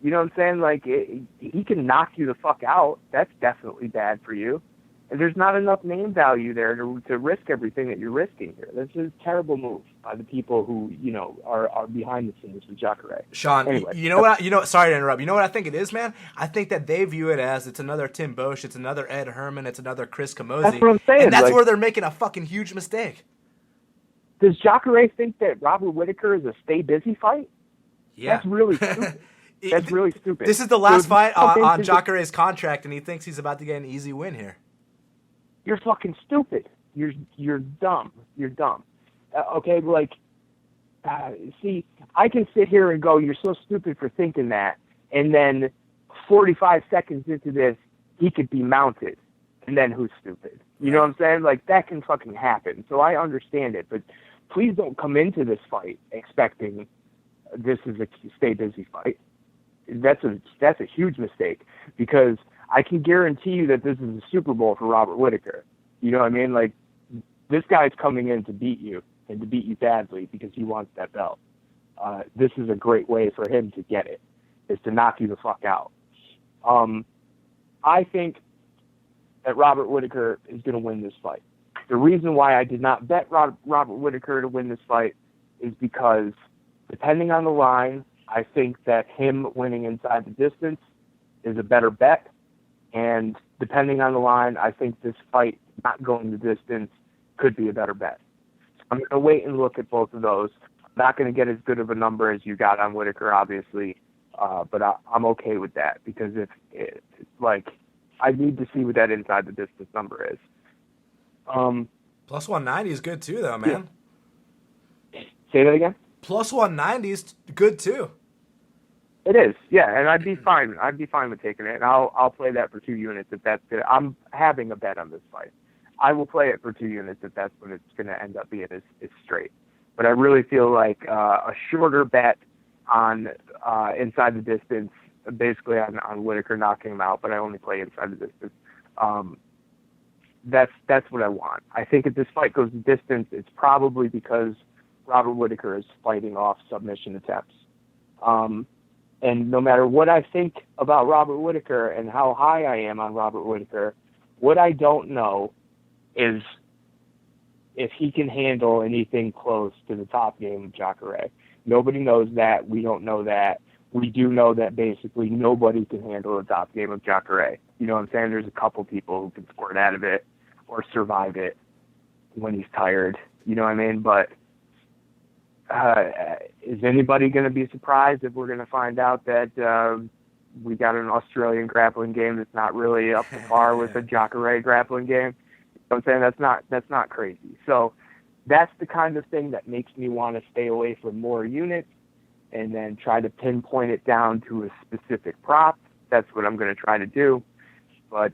Speaker 2: You know what I'm saying? Like, he can knock you the fuck out. That's definitely bad for you. And there's not enough name value there to risk everything that you're risking here. This is a terrible move by the people who, you know, are behind the scenes with Jacare.
Speaker 1: Sean,
Speaker 2: anyway,
Speaker 1: you know what? Sorry to interrupt. You know what I think it is, man? I think that they view it as it's another Tim Boesch, it's another Ed Herman, it's another Chris Camozzi.
Speaker 2: That's what I'm saying.
Speaker 1: And that's
Speaker 2: like,
Speaker 1: where they're making a fucking huge mistake.
Speaker 2: Does Jacare think that Robert Whittaker is a stay busy fight?
Speaker 1: Yeah.
Speaker 2: That's really stupid. That's really stupid.
Speaker 1: This is the last fight on Jacare's contract, and he thinks he's about to get an easy win here.
Speaker 2: You're fucking stupid. You're dumb. You're dumb. Okay, like, see, I can sit here and go, you're so stupid for thinking that, and then 45 seconds into this, he could be mounted, and then who's stupid? You know what I'm saying? Like, that can fucking happen. So I understand it, but please don't come into this fight expecting this is a stay busy fight. That's a huge mistake, because I can guarantee you that this is a Super Bowl for Robert Whittaker. You know what I mean? Like, this guy's coming in to beat you, and to beat you badly because he wants that belt. This is a great way for him to get it, is to knock you the fuck out. I think that Robert Whittaker is going to win this fight. The reason why I did not bet Robert Whittaker to win this fight is because, depending on the line, I think that him winning inside the distance is a better bet. And depending on the line, I think this fight not going the distance could be a better bet. So I'm going to wait and look at both of those. I'm not going to get as good of a number as you got on Whittaker, obviously, but I'm okay with that, because I need to see what that inside the distance number is.
Speaker 1: Plus 190 is good too, though, man.
Speaker 2: Yeah. Say that again?
Speaker 1: Plus 190 is good too.
Speaker 2: It is, yeah, and I'd be fine. I'd be fine with taking it, and I'll play that for 2 units if that's good. I'm having a bet on this fight. I will play it for 2 units if that's what it's going to end up being. It's straight, but I really feel like a shorter bet on inside the distance, basically on Whittaker knocking him out, but I only play inside the distance. That's what I want. I think if this fight goes the distance, it's probably because Robert Whittaker is fighting off submission attempts. And no matter what I think about Robert Whittaker and how high I am on Robert Whittaker, what I don't know is if he can handle anything close to the top game of Jacare. Nobody knows that. We don't know that. we do know that basically nobody can handle the top game of Jacare. You know what I'm saying? There's a couple people who can squirt out of it or survive it when he's tired. You know what I mean? But is anybody going to be surprised if we're going to find out that we got an Australian grappling game that's not really up to par with a Jacare grappling game? You know what I'm saying? That's not crazy. So that's the kind of thing that makes me want to stay away from more units and then try to pinpoint it down to a specific prop. That's what I'm going to try to do. But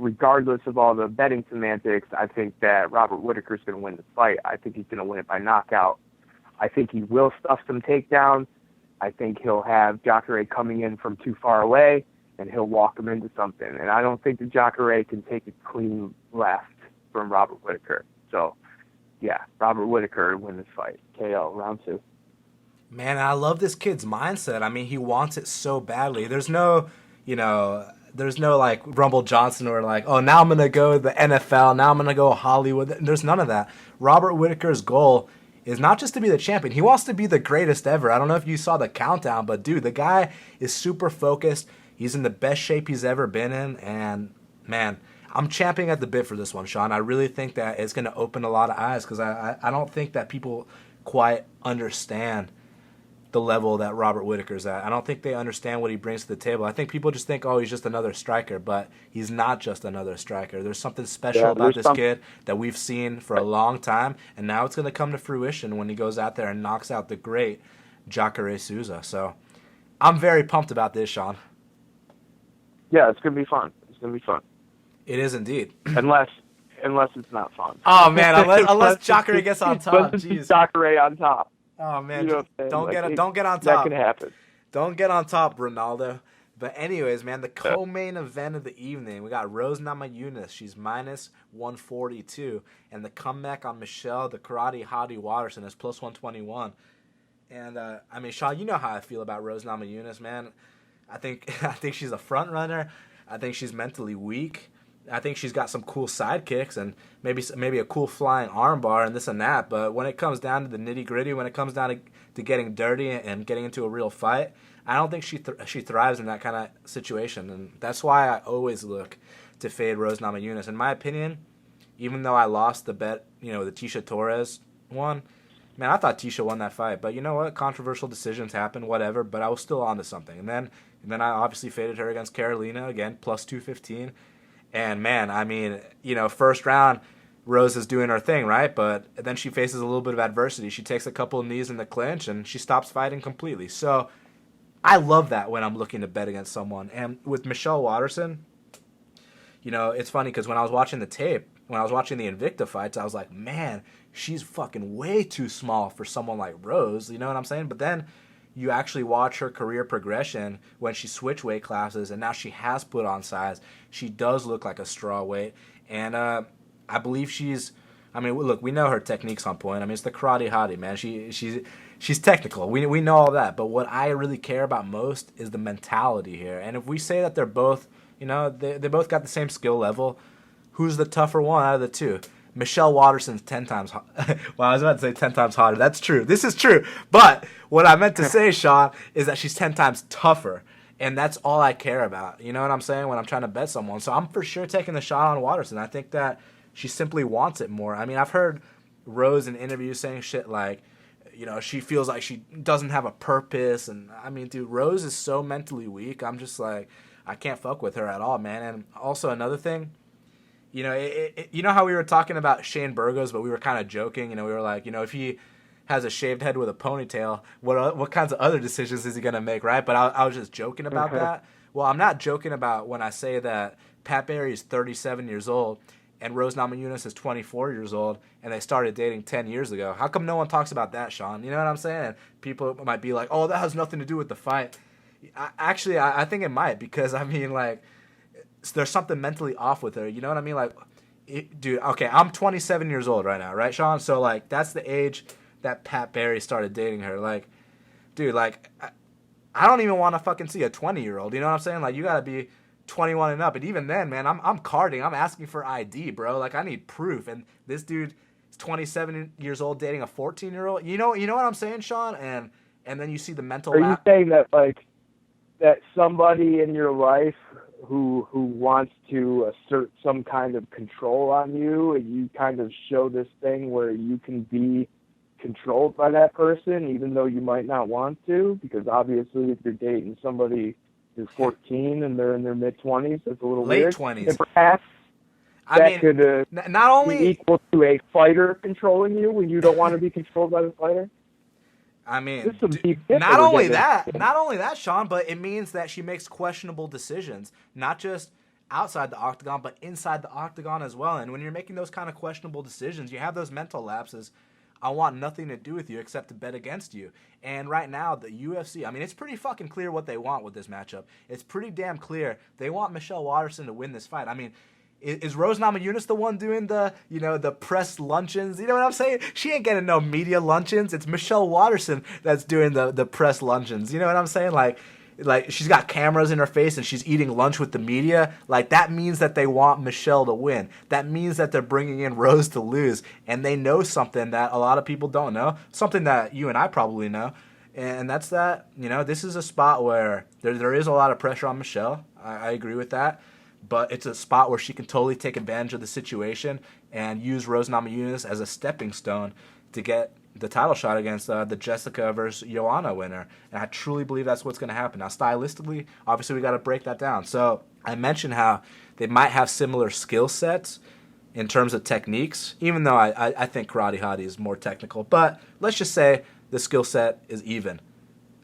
Speaker 2: regardless of all the betting semantics, I think that Robert Whittaker is going to win the fight. I think he's going to win it by knockout. I think he will stuff some takedowns. I think he'll have Jacare coming in from too far away, and he'll walk him into something. And I don't think that Jacare can take a clean left from Robert Whittaker. So, yeah, Robert Whittaker will win this fight. KO, round 2.
Speaker 1: Man, I love this kid's mindset. I mean, he wants it so badly. There's no, like Rumble Johnson or like, oh, now I'm going to go to the NFL. Now I'm going to go Hollywood. There's none of that. Robert Whittaker's goal is not just to be the champion. He wants to be the greatest ever. I don't know if you saw the countdown, but dude, the guy is super focused. He's in the best shape he's ever been in. And man, I'm champing at the bit for this one, Sean. I really think that it's going to open a lot of eyes because I don't think that people quite understand the level that Robert Whittaker's at. I don't think they understand what he brings to the table. I think people just think, oh, he's just another striker, but he's not just another striker. There's something special about this kid that we've seen for a long time, and now it's going to come to fruition when he goes out there and knocks out the great Jacare Souza. So I'm very pumped about this, Sean.
Speaker 2: Yeah, it's going to be fun. It's going to be fun.
Speaker 1: It is indeed.
Speaker 2: Unless it's not fun.
Speaker 1: Oh, man, unless Jacare gets on top. Jeez.
Speaker 2: Jacare on top.
Speaker 1: Oh, man,
Speaker 2: you know
Speaker 1: don't get on top.
Speaker 2: That can happen.
Speaker 1: Don't get on top, Ronaldo. But anyways, man, the co-main event of the evening, we got Rose Namajunas. She's minus 142. And the comeback on Michelle, the karate hottie Waterson, is plus 121. And, I mean, Sean, you know how I feel about Rose Namajunas, man. I think she's a front runner. I think she's mentally weak. I think she's got some cool sidekicks and maybe a cool flying armbar and this and that. But when it comes down to the nitty-gritty, when it comes down to getting dirty and getting into a real fight, I don't think she thrives in that kind of situation. And that's why I always look to fade Rose Namajunas. In my opinion, even though I lost the bet, the Tisha Torres one, man, I thought Tisha won that fight. But you know what? Controversial decisions happen, whatever. But I was still onto something. And then I obviously faded her against Carolina, again, plus 215. And, man, I mean, first round, Rose is doing her thing, right? But then she faces a little bit of adversity. She takes a couple of knees in the clinch, and she stops fighting completely. So I love that when I'm looking to bet against someone. And with Michelle Waterson, it's funny because when I was watching the tape, when I was watching the Invicta fights, I was like, man, she's fucking way too small for someone like Rose. You know what I'm saying? But then you actually watch her career progression when she switched weight classes, and now she has put on size. She does look like a strawweight, and I believe look, we know her technique's on point. I mean, it's the karate hottie, man. She's technical. We know all that, but what I really care about most is the mentality here. And if we say that they're both, they both got the same skill level, who's the tougher one out of the two? Michelle Waterson's 10 times well, I was about to say 10 times hotter. That's true. This is true. But what I meant to say, Sean, is that she's 10 times tougher. And that's all I care about. You know what I'm saying? When I'm trying to bet someone. So I'm for sure taking the shot on Waterson. I think that she simply wants it more. I mean, I've heard Rose in interviews saying shit like, she feels like she doesn't have a purpose. And, I mean, dude, Rose is so mentally weak. I'm just like, I can't fuck with her at all, man. And also another thing, you know how we were talking about Shane Burgos, but we were kind of joking. We were like, if he has a shaved head with a ponytail, what kinds of other decisions is he going to make, right? But I was just joking about that. Well, I'm not joking about when I say that Pat Barry is 37 years old and Rose Namajunas is 24 years old and they started dating 10 years ago. How come no one talks about that, Sean? You know what I'm saying? And people might be like, oh, that has nothing to do with the fight. I think it might because, I mean, like, there's something mentally off with her. You know what I mean? Like, dude, okay, I'm 27 years old right now, right, Sean? So, like, that's the age that Pat Barry started dating her. Like, dude, like, I don't even want to fucking see a 20-year-old. You know what I'm saying? Like, you got to be 21 and up. And even then, man, I'm carding. I'm asking for ID, bro. Like, I need proof. And this dude is 27 years old dating a 14-year-old. You know what I'm saying, Sean? And then you see the mental...
Speaker 2: Are you saying that, like, that somebody in your life who wants to assert some kind of control on you, and you kind of show this thing where you can be controlled by that person, even though you might not want to, because obviously if you're dating somebody who's 14 and they're in their mid-20s, that's a little
Speaker 1: late
Speaker 2: weird.
Speaker 1: 20s.
Speaker 2: And perhaps that could
Speaker 1: not only
Speaker 2: be equal to a fighter controlling you when you don't want to be controlled by the fighter.
Speaker 1: I mean,
Speaker 2: not
Speaker 1: only that, Sean, but it means that she makes questionable decisions, not just outside the octagon, but inside the octagon as well. And when you're making those kind of questionable decisions, you have those mental lapses. I want nothing to do with you except to bet against you. And right now, the UFC, I mean, it's pretty fucking clear what they want with this matchup. It's pretty damn clear. They want Michelle Waterson to win this fight. I mean, is Rose Namajunas the one doing the press luncheons? You know what I'm saying? She ain't getting no media luncheons. It's Michelle Waterson that's doing the press luncheons. You know what I'm saying? Like she's got cameras in her face and she's eating lunch with the media. Like, that means that they want Michelle to win. That means that they're bringing in Rose to lose. And they know something that a lot of people don't know, something that you and I probably know. And that's that, this is a spot where there is a lot of pressure on Michelle. I agree with that. But it's a spot where she can totally take advantage of the situation and use Rose Namajunas as a stepping stone to get the title shot against the Jessica versus Joanna winner. And I truly believe that's what's going to happen. Now, stylistically, obviously we got to break that down. So I mentioned how they might have similar skill sets in terms of techniques, even though I think Karate Hottie is more technical. But let's just say the skill set is even.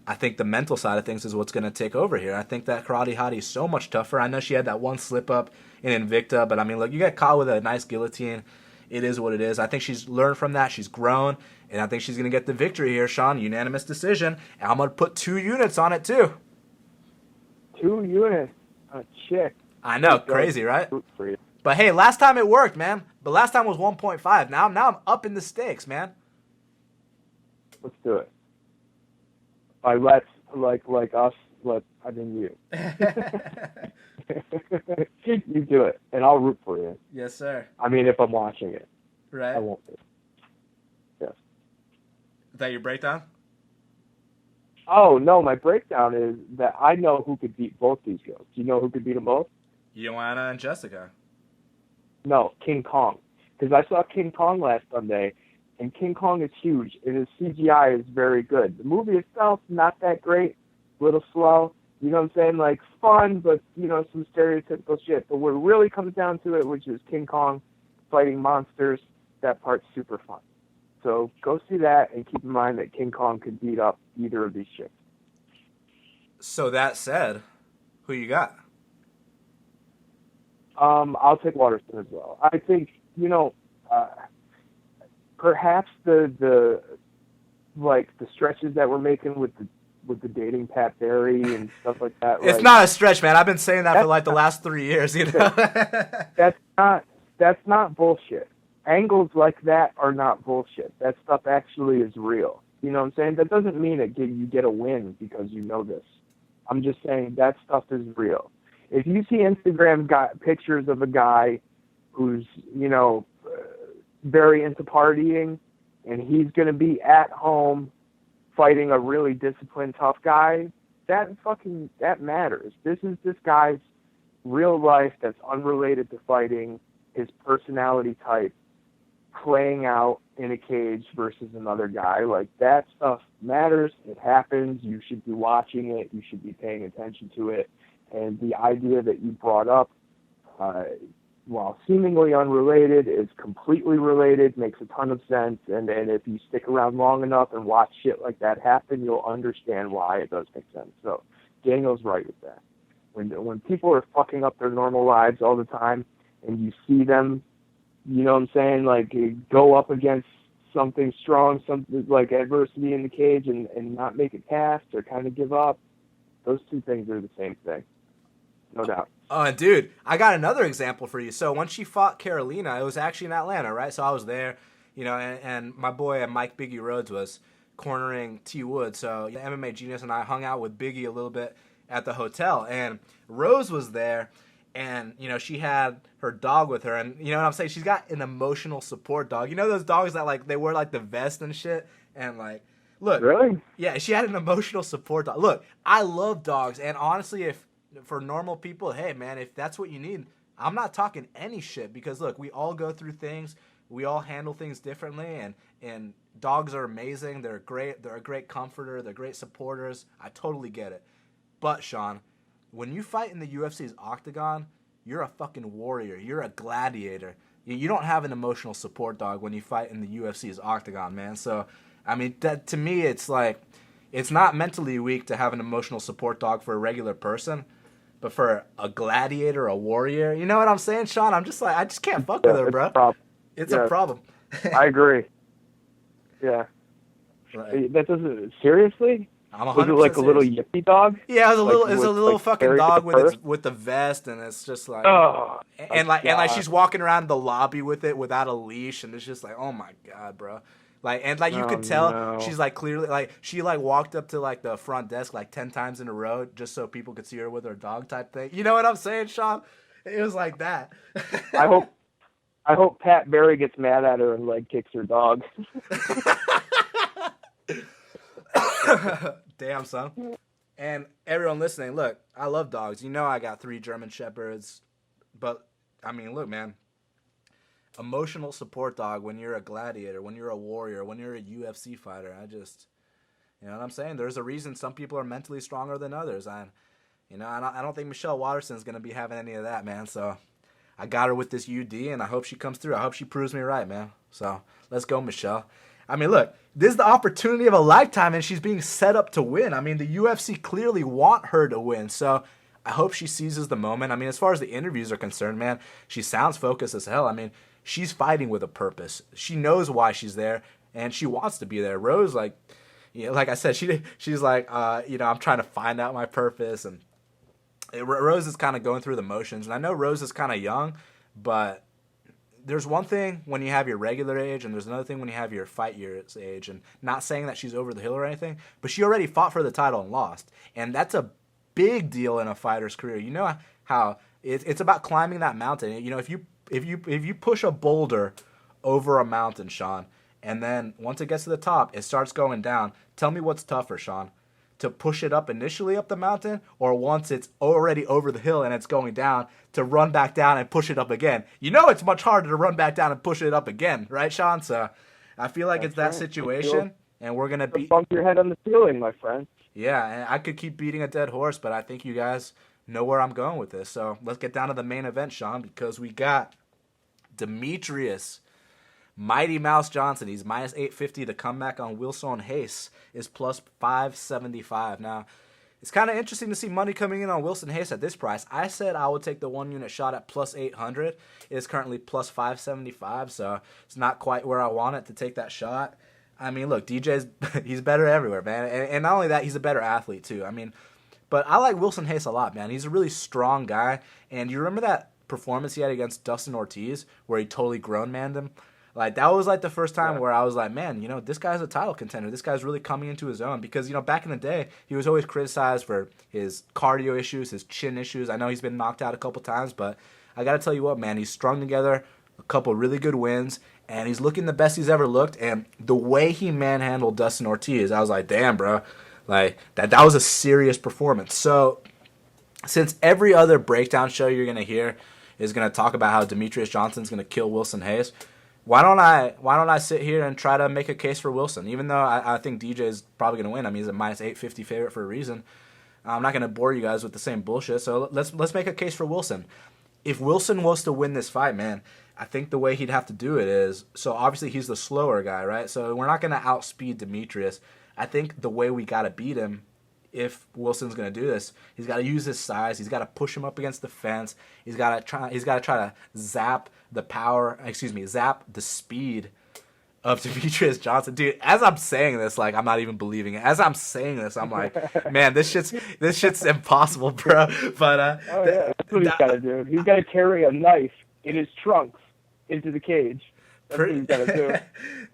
Speaker 1: I think the mental side of things is what's going to take over here. I think that Karate Hottie is so much tougher. I know she had that one slip-up in Invicta, but I mean, look, you get caught with a nice guillotine. It is what it is. I think she's learned from that. She's grown, and I think she's going to get the victory here, Sean. Unanimous decision. And I'm going to put 2 units on it, too.
Speaker 2: 2 units? A chick.
Speaker 1: I know. Crazy, right? But, hey, last time it worked, man. But last time was 1.5. Now I'm up in the stakes, man.
Speaker 2: Let's do it. By let's, like us, I mean you. You do it, and I'll root for you.
Speaker 1: Yes, sir.
Speaker 2: I mean, if I'm watching it.
Speaker 1: Right.
Speaker 2: I won't be. Yes.
Speaker 1: Is that your breakdown?
Speaker 2: Oh, no, my breakdown is that I know who could beat both these girls. Do you know who could beat them both?
Speaker 1: Joanna and Jessica.
Speaker 2: No, King Kong. Because I saw King Kong last Sunday, and King Kong is huge, and his CGI is very good. The movie itself, not that great, a little slow. You know what I'm saying? Like, fun, but, some stereotypical shit. But when it really comes down to it, which is King Kong fighting monsters, that part's super fun. So go see that, and keep in mind that King Kong could beat up either of these chicks.
Speaker 1: So that said, who you got?
Speaker 2: I'll take Waterson as well. I think, perhaps the stretches that we're making with the dating Pat Barry and stuff like that.
Speaker 1: It's not a stretch, man. I've been saying that for the last 3 years.
Speaker 2: That's not bullshit. Angles like that are not bullshit. That stuff actually is real. You know what I'm saying? That doesn't mean that you get a win because you know this. I'm just saying that stuff is real. If you see Instagram pictures of a guy who's, very into partying, and he's going to be at home fighting a really disciplined, tough guy, that matters. This is this guy's real life that's unrelated to fighting, his personality type, playing out in a cage versus another guy. Like, that stuff matters. It happens. You should be watching it. You should be paying attention to it. And the idea that you brought up, while seemingly unrelated, is completely related, makes a ton of sense, and if you stick around long enough and watch shit like that happen, you'll understand why it does make sense. So Daniel's right with that. When people are fucking up their normal lives all the time, and you see them, you know what I'm saying, like, go up against something strong, something like adversity in the cage, and not make it past or kind of give up, those two things are the same thing. No doubt.
Speaker 1: Oh, dude, I got another example for you. So when she fought Carolina, it was actually in Atlanta, right? So I was there, and my boy Mike Biggie Rhodes was cornering T. Wood. So MMA Genius and I hung out with Biggie a little bit at the hotel, and Rose was there, and, she had her dog with her, and, you know what I'm saying? She's got an emotional support dog. You know those dogs that, they wear, the vest and shit, and, Look,
Speaker 2: really?
Speaker 1: Yeah, she had an emotional support dog. Look, I love dogs, and honestly, if for normal people, hey man, if that's what you need, I'm not talking any shit because look, we all go through things, we all handle things differently, and dogs are amazing. They're great. They're a great comforter. They're great supporters. I totally get it. But Sean, when you fight in the UFC's Octagon, you're a fucking warrior. You're a gladiator. You don't have an emotional support dog when you fight in the UFC's Octagon, man. So, I mean, that, to me, it's like, it's not mentally weak to have an emotional support dog for a regular person, but for a gladiator, a warrior, you know what I'm saying, Sean? I'm just like, I just can't fuck with her, bro. It's a problem.
Speaker 2: I agree. Yeah.
Speaker 1: Right.
Speaker 2: That doesn't, seriously?
Speaker 1: I'm 100%
Speaker 2: Was it like a little
Speaker 1: serious.
Speaker 2: yippy dog?
Speaker 1: Yeah, it was a
Speaker 2: Like,
Speaker 1: little, it's a
Speaker 2: with,
Speaker 1: little
Speaker 2: like,
Speaker 1: fucking
Speaker 2: Harry
Speaker 1: dog
Speaker 2: the
Speaker 1: with the vest, and it's just like,
Speaker 2: Oh,
Speaker 1: and like she's walking around the lobby with it without a leash, and it's just like, oh my god, bro. Like, and like you could tell she's like clearly like she like walked up to like the front desk like 10 times in a row just so people could see her with her dog type thing. You know what I'm saying, Sean? It was like that.
Speaker 2: I hope Pat Barry gets mad at her and leg kicks her dog.
Speaker 1: Damn, son. And everyone listening, look, I love dogs. You know I got 3 German Shepherds. But, I mean, look, man. Emotional support dog when you're a gladiator, when you're a warrior, when you're a UFC fighter. You know what I'm saying? There's a reason some people are mentally stronger than others. I don't think Michelle Waterson's going to be having any of that, man. So, I got her with this UD, and I hope she comes through. I hope she proves me right, man. So, let's go, Michelle. I mean, look, this is the opportunity of a lifetime, and she's being set up to win. I mean, the UFC clearly want her to win, so I hope she seizes the moment. I mean, as far as the interviews are concerned, man, she sounds focused as hell. I mean, she's fighting with a purpose. She knows why she's there, and she wants to be there. Rose, like, you know, like I said, she's like, I'm trying to find out my purpose, and Rose is kind of going through the motions. And I know Rose is kind of young, but there's one thing when you have your regular age, and there's another thing when you have your fight years age. And not saying that she's over the hill or anything, but she already fought for the title and lost, and that's a big deal in a fighter's career. You know how it's about climbing that mountain. You know, if you push a boulder over a mountain, Sean, and then once it gets to the top, it starts going down. Tell me what's tougher, Sean, to push it up initially up the mountain, or once it's already over the hill and it's going down, to run back down and push it up again? You know it's much harder to run back down and push it up again, right, Sean? So I feel like it's that situation, and we're going to
Speaker 2: bump your head on the ceiling, my friend.
Speaker 1: Yeah, and I could keep beating a dead horse, but I think you guys know where I'm going with this. So let's get down to the main event, Sean, because we got Demetrius Mighty Mouse Johnson. He's minus 850. The comeback on Wilson Reis is plus 575. Now, it's kind of interesting to see money coming in on Wilson Reis at this price. I said I would take the 1 unit shot at plus 800. It is currently plus 575, so it's not quite where I want it to take that shot. I mean, look, DJ's he's better everywhere, man. And not only that, he's a better athlete, too. I mean, but I like Wilson Reis a lot, man. He's a really strong guy. And you remember that performance he had against Dustin Ortiz where he totally grown-manned him? Like, that was, like, the first time where I was like, man, you know, this guy's a title contender. This guy's really coming into his own. Because, you know, back in the day, he was always criticized for his cardio issues, his chin issues. I know he's been knocked out a couple times, but I got to tell you what, man, he's strung together a couple really good wins, and he's looking the best he's ever looked. And the way he manhandled Dustin Ortiz, I was like, damn, bro. Like, that was a serious performance. So, since every other breakdown show you're going to hear is going to talk about how Demetrius Johnson's going to kill Wilson Reis, why don't I sit here and try to make a case for Wilson? Even though I think DJ is probably going to win. I mean, he's a minus 850 favorite for a reason. I'm not going to bore you guys with the same bullshit. So let's make a case for Wilson. If Wilson was to win this fight, man, I think the way he'd have to do it is, so obviously he's the slower guy, right? So we're not going to outspeed Demetrius. I think the way we got to beat him, if Wilson's going to do this, he's got to use his size. He's got to push him up against the fence. He's got to try to zap the speed of Demetrius Johnson. Dude, as I'm saying this, like, I'm not even believing it. As I'm saying this, I'm like, man, this shit's impossible, bro. But
Speaker 2: that's what he's got to do. He's got to carry a knife in his trunks into the cage. That's what he's got to do.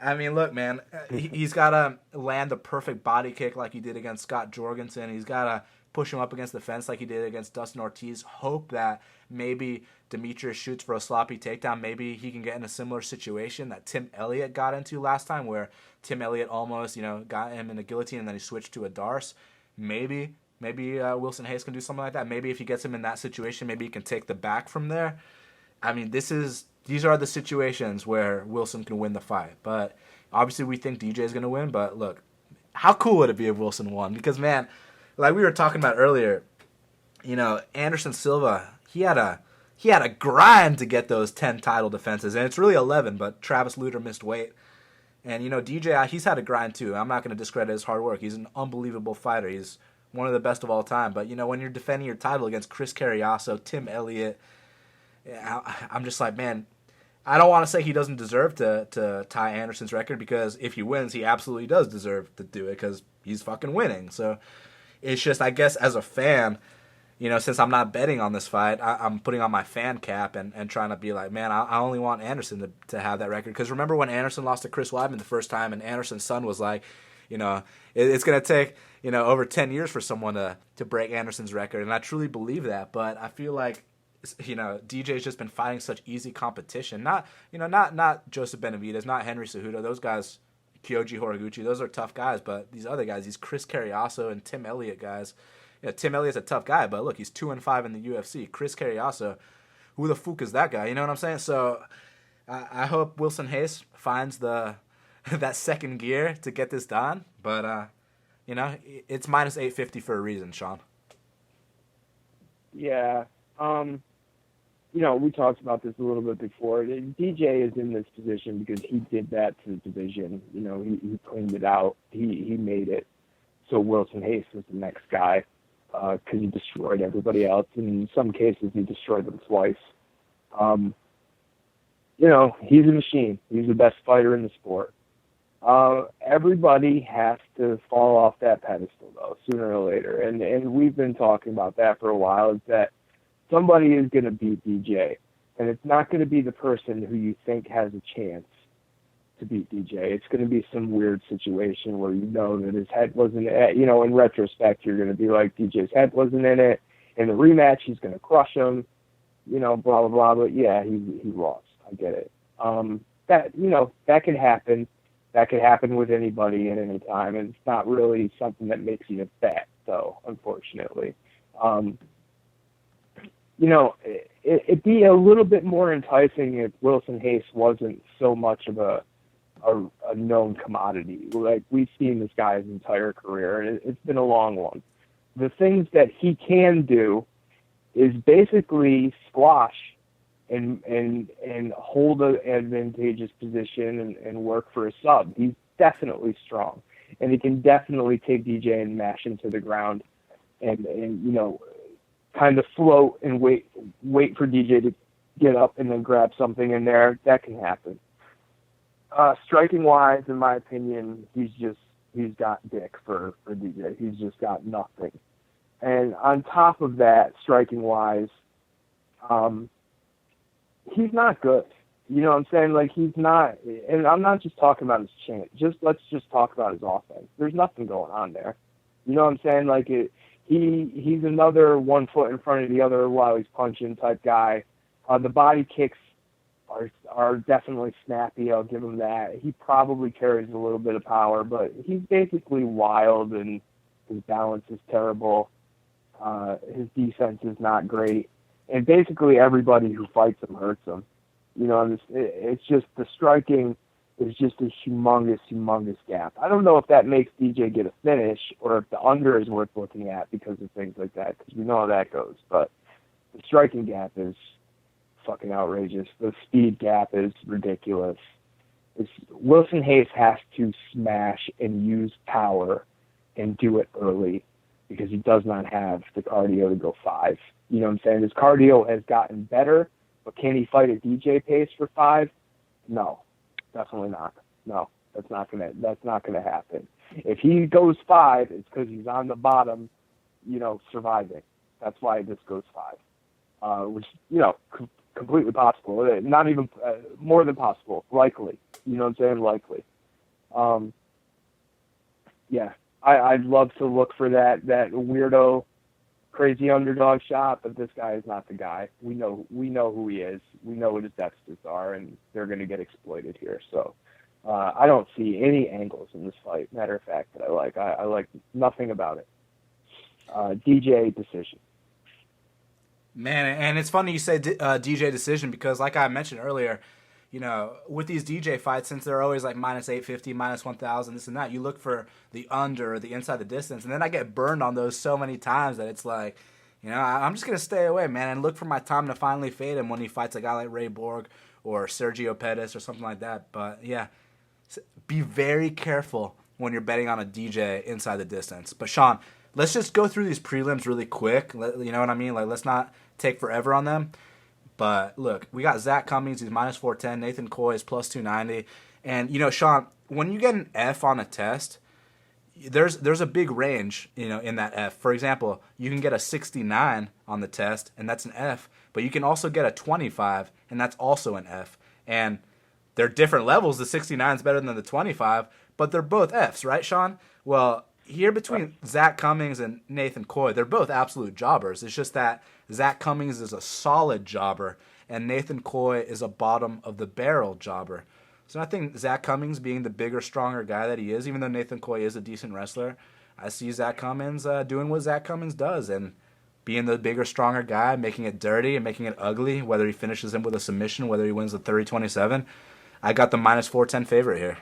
Speaker 1: I mean, look, man, he's got to land the perfect body kick like he did against Scott Jorgensen. He's got to push him up against the fence like he did against Dustin Ortiz. Hope that maybe Demetrius shoots for a sloppy takedown. Maybe he can get in a similar situation that Tim Elliott got into last time, where Tim Elliott almost, got him in a guillotine and then he switched to a Darce. Maybe Wilson Hayes can do something like that. Maybe if he gets him in that situation, maybe he can take the back from there. I mean, these are the situations where Wilson can win the fight. But obviously we think DJ is going to win. But look, how cool would it be if Wilson won? Because, man, like we were talking about earlier, Anderson Silva, he had a grind to get those 10 title defenses. And it's really 11, but Travis Lutter missed weight. And, DJ, he's had a grind too. I'm not going to discredit his hard work. He's an unbelievable fighter. He's one of the best of all time. But, when you're defending your title against Chris Carriasso, Tim Elliott, I'm just like, man, I don't want to say he doesn't deserve to tie Anderson's record, because if he wins, he absolutely does deserve to do it because he's fucking winning. So it's just, I guess, as a fan, since I'm not betting on this fight, I'm putting on my fan cap and trying to be like, man, I only want Anderson to have that record. Because remember when Anderson lost to Chris Weidman the first time, and Anderson's son was like, it's going to take, over 10 years for someone to break Anderson's record. And I truly believe that. But I feel like, DJ's just been fighting such easy competition. Not Joseph Benavidez, not Henry Cejudo. Those guys, Kyoji Horiguchi, those are tough guys. But these other guys, these Chris Carriasso and Tim Elliott guys, Tim Elliott's a tough guy, but look, he's 2-5 in the UFC. Chris Carriasso, who the fuck is that guy? You know what I'm saying? So I hope Wilson Hayes finds that second gear to get this done. But it's minus 850 for a reason, Sean.
Speaker 2: Yeah. We talked about this a little bit before. DJ is in this position because he did that to the division. He cleaned it out. He made it. So Wilson Hayes was the next guy because he destroyed everybody else. And in some cases, he destroyed them twice. He's a machine. He's the best fighter in the sport. Everybody has to fall off that pedestal, though, sooner or later. And we've been talking about that for a while, is that somebody is going to beat DJ. And it's not going to be the person who you think has a chance to beat DJ. It's going to be some weird situation where that his head wasn't, in retrospect, you're going to be like, DJ's head wasn't in it. In the rematch, he's going to crush him, blah, blah, blah. But, yeah, he lost. I get it. That can happen. That could happen with anybody at any time, and it's not really something that makes you a bet, though, unfortunately. It'd be a little bit more enticing if Wilson Hayes wasn't so much of a known commodity. Like, we've seen this guy's entire career, and it's been a long one. The things that he can do is basically squash and hold an advantageous position and work for a sub. He's definitely strong, and he can definitely take DJ and mash him to the ground and kind of float and wait for DJ to get up and then grab something in there. That can happen. Striking wise, in my opinion, he's got dick for DJ. He's just got nothing. And on top of that, striking wise, he's not good. You know what I'm saying? Like, he's not, and I'm not just talking about his chin. Let's just talk about his offense. There's nothing going on there. You know what I'm saying? Like, he's another 1 foot in front of the other while he's punching type guy. The body kicks are definitely snappy. I'll give him that. He probably carries a little bit of power, but he's basically wild, and his balance is terrible. His defense is not great. And basically everybody who fights him hurts him. It's just the striking is just a humongous gap. I don't know if that makes DJ get a finish or if the under is worth looking at because of things like that, because we know how that goes. But the striking gap is fucking outrageous. The speed gap is ridiculous. Wilson Hayes has to smash and use power and do it early because he does not have the cardio to go 5. You know what I'm saying? His cardio has gotten better, but can he fight at DJ pace for 5? No, definitely not. No, that's not gonna happen. If he goes 5, it's because he's on the bottom, surviving. That's why this goes 5, which completely possible. Not even more than possible. Likely. You know what I'm saying? Likely. Yeah, I'd love to look for that weirdo crazy underdog shot, but this guy is not the guy. We know who he is. We know what his deficits are, and they're going to get exploited here. So I don't see any angles in this fight. Matter of fact, that I like. I like nothing about it. DJ decision.
Speaker 1: Man, and it's funny you say DJ decision because, like I mentioned earlier, with these DJ fights, since they're always like minus 850, minus 1,000, this and that, you look for the under or the inside the distance, and then I get burned on those so many times that it's like, I'm just going to stay away, man, and look for my time to finally fade him when he fights a guy like Ray Borg or Sergio Pettis or something like that. But, yeah, be very careful when you're betting on a DJ inside the distance. But, Sean, let's just go through these prelims really quick. You know what I mean? Like, let's not take forever on them. But, look, we got Zach Cummings, he's minus 410. Nathan Coy is plus 290. And, Sean, when you get an F on a test, there's a big range, in that F. For example, you can get a 69 on the test, and that's an F. But you can also get a 25, and that's also an F. And they're different levels. The 69 is better than the 25, but they're both Fs, right, Sean? Well, here between Zach Cummings and Nathan Coy, they're both absolute jobbers. It's just that Zach Cummings is a solid jobber, and Nathan Coy is a bottom-of-the-barrel jobber. So I think Zach Cummings being the bigger, stronger guy that he is, even though Nathan Coy is a decent wrestler, I see Zach Cummings doing what Zach Cummings does and being the bigger, stronger guy, making it dirty and making it ugly, whether he finishes him with a submission, whether he wins the 30-27. I got the minus 410 favorite here.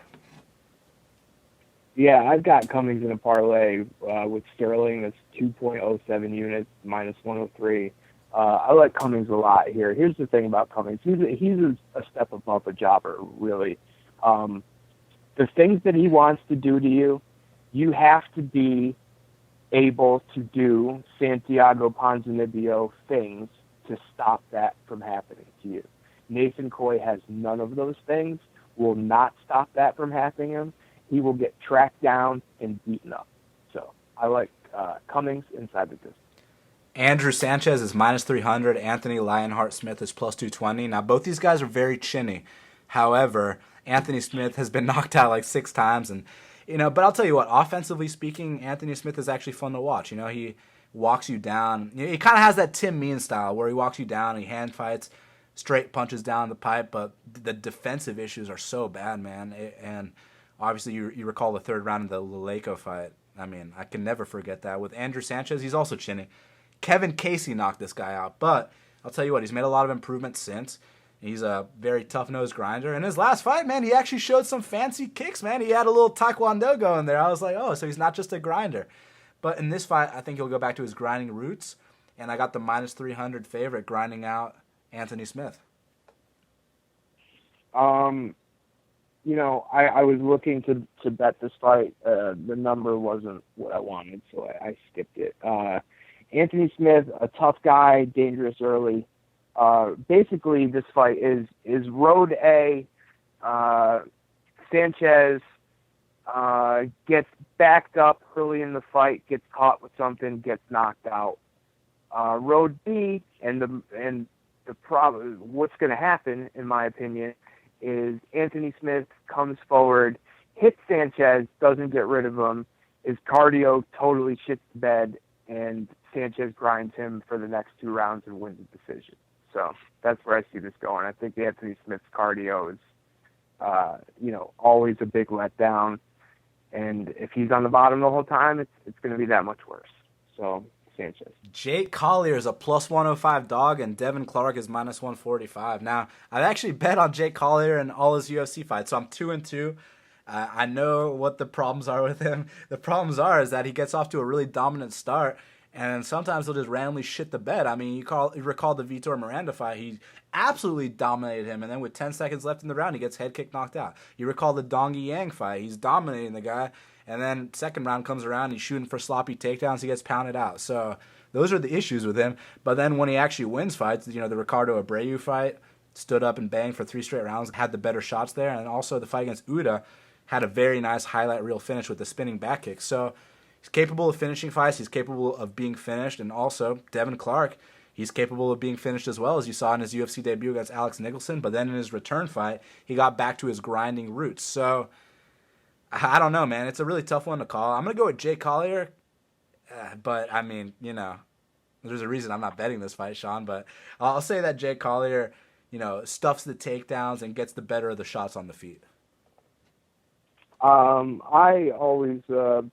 Speaker 2: Yeah, I've got Cummings in a parlay with Sterling. That's 2.07 units, minus 103. I like Cummings a lot here. Here's the thing about Cummings. He's a step above a jobber, really. The things that he wants to do to you, you have to be able to do Santiago Ponzinibbio things to stop that from happening to you. Nathan Coy has none of those things, will not stop that from happening to him. He will get tracked down and beaten up. So I like Cummings inside the distance.
Speaker 1: Andrew Sanchez is minus 300. Anthony Lionheart-Smith is plus 220. Now, both these guys are very chinny. However, Anthony Smith has been knocked out like 6 times. And but I'll tell you what, offensively speaking, Anthony Smith is actually fun to watch. He walks you down. He kind of has that Tim Mean style where he walks you down, he hand fights, straight punches down the pipe, but the defensive issues are so bad, man. And obviously, you recall the third round of the Leleco fight. I mean, I can never forget that. With Andrew Sanchez, he's also chinny. Kevin Casey knocked this guy out. But I'll tell you what, he's made a lot of improvements since. He's a very tough-nosed grinder. In his last fight, man, he actually showed some fancy kicks, man. He had a little taekwondo going there. I was like, oh, so he's not just a grinder. But in this fight, I think he'll go back to his grinding roots. And I got the minus 300 favorite grinding out Anthony Smith.
Speaker 2: I was looking to bet this fight. The number wasn't what I wanted, so I skipped it. Anthony Smith, a tough guy, dangerous early. Basically, this fight is Road A. Sanchez gets backed up early in the fight, gets caught with something, gets knocked out. Road B, and the problem, what's going to happen, in my opinion, is Anthony Smith comes forward, hits Sanchez, doesn't get rid of him, his cardio totally shits the bed, and Sanchez grinds him for the next 2 rounds and wins the decision. So that's where I see this going. I think Anthony Smith's cardio is, always a big letdown. And if he's on the bottom the whole time, it's going to be that much worse. So Sanchez.
Speaker 1: Jake Collier is a plus 105 dog, and Devin Clark is minus 145. Now, I've actually bet on Jake Collier in all his UFC fights, so I'm 2-2. I know what the problems are with him. The problems is that he gets off to a really dominant start, and sometimes he'll just randomly shit the bed. I mean, you recall the Vitor Miranda fight. He absolutely dominated him, and then with 10 seconds left in the round, he gets head kick knocked out. You recall the Dongyi Yang fight. He's dominating the guy, and then second round comes around, he's shooting for sloppy takedowns, he gets pounded out. So those are the issues with him. But then when he actually wins fights, the Ricardo Abreu fight, stood up and banged for 3 straight rounds, had the better shots there, and also the fight against Uda had a very nice highlight reel finish with the spinning back kick. So he's capable of finishing fights. He's capable of being finished. And also, Devin Clark, he's capable of being finished as well, as you saw in his UFC debut against Alex Nicholson. But then in his return fight, he got back to his grinding roots. So I don't know, man. It's a really tough one to call. I'm going to go with Jake Collier. But, I mean, There's a reason I'm not betting this fight, Sean, but I'll say that Jake Collier, stuffs the takedowns and gets the better of the shots on the feet.
Speaker 2: I always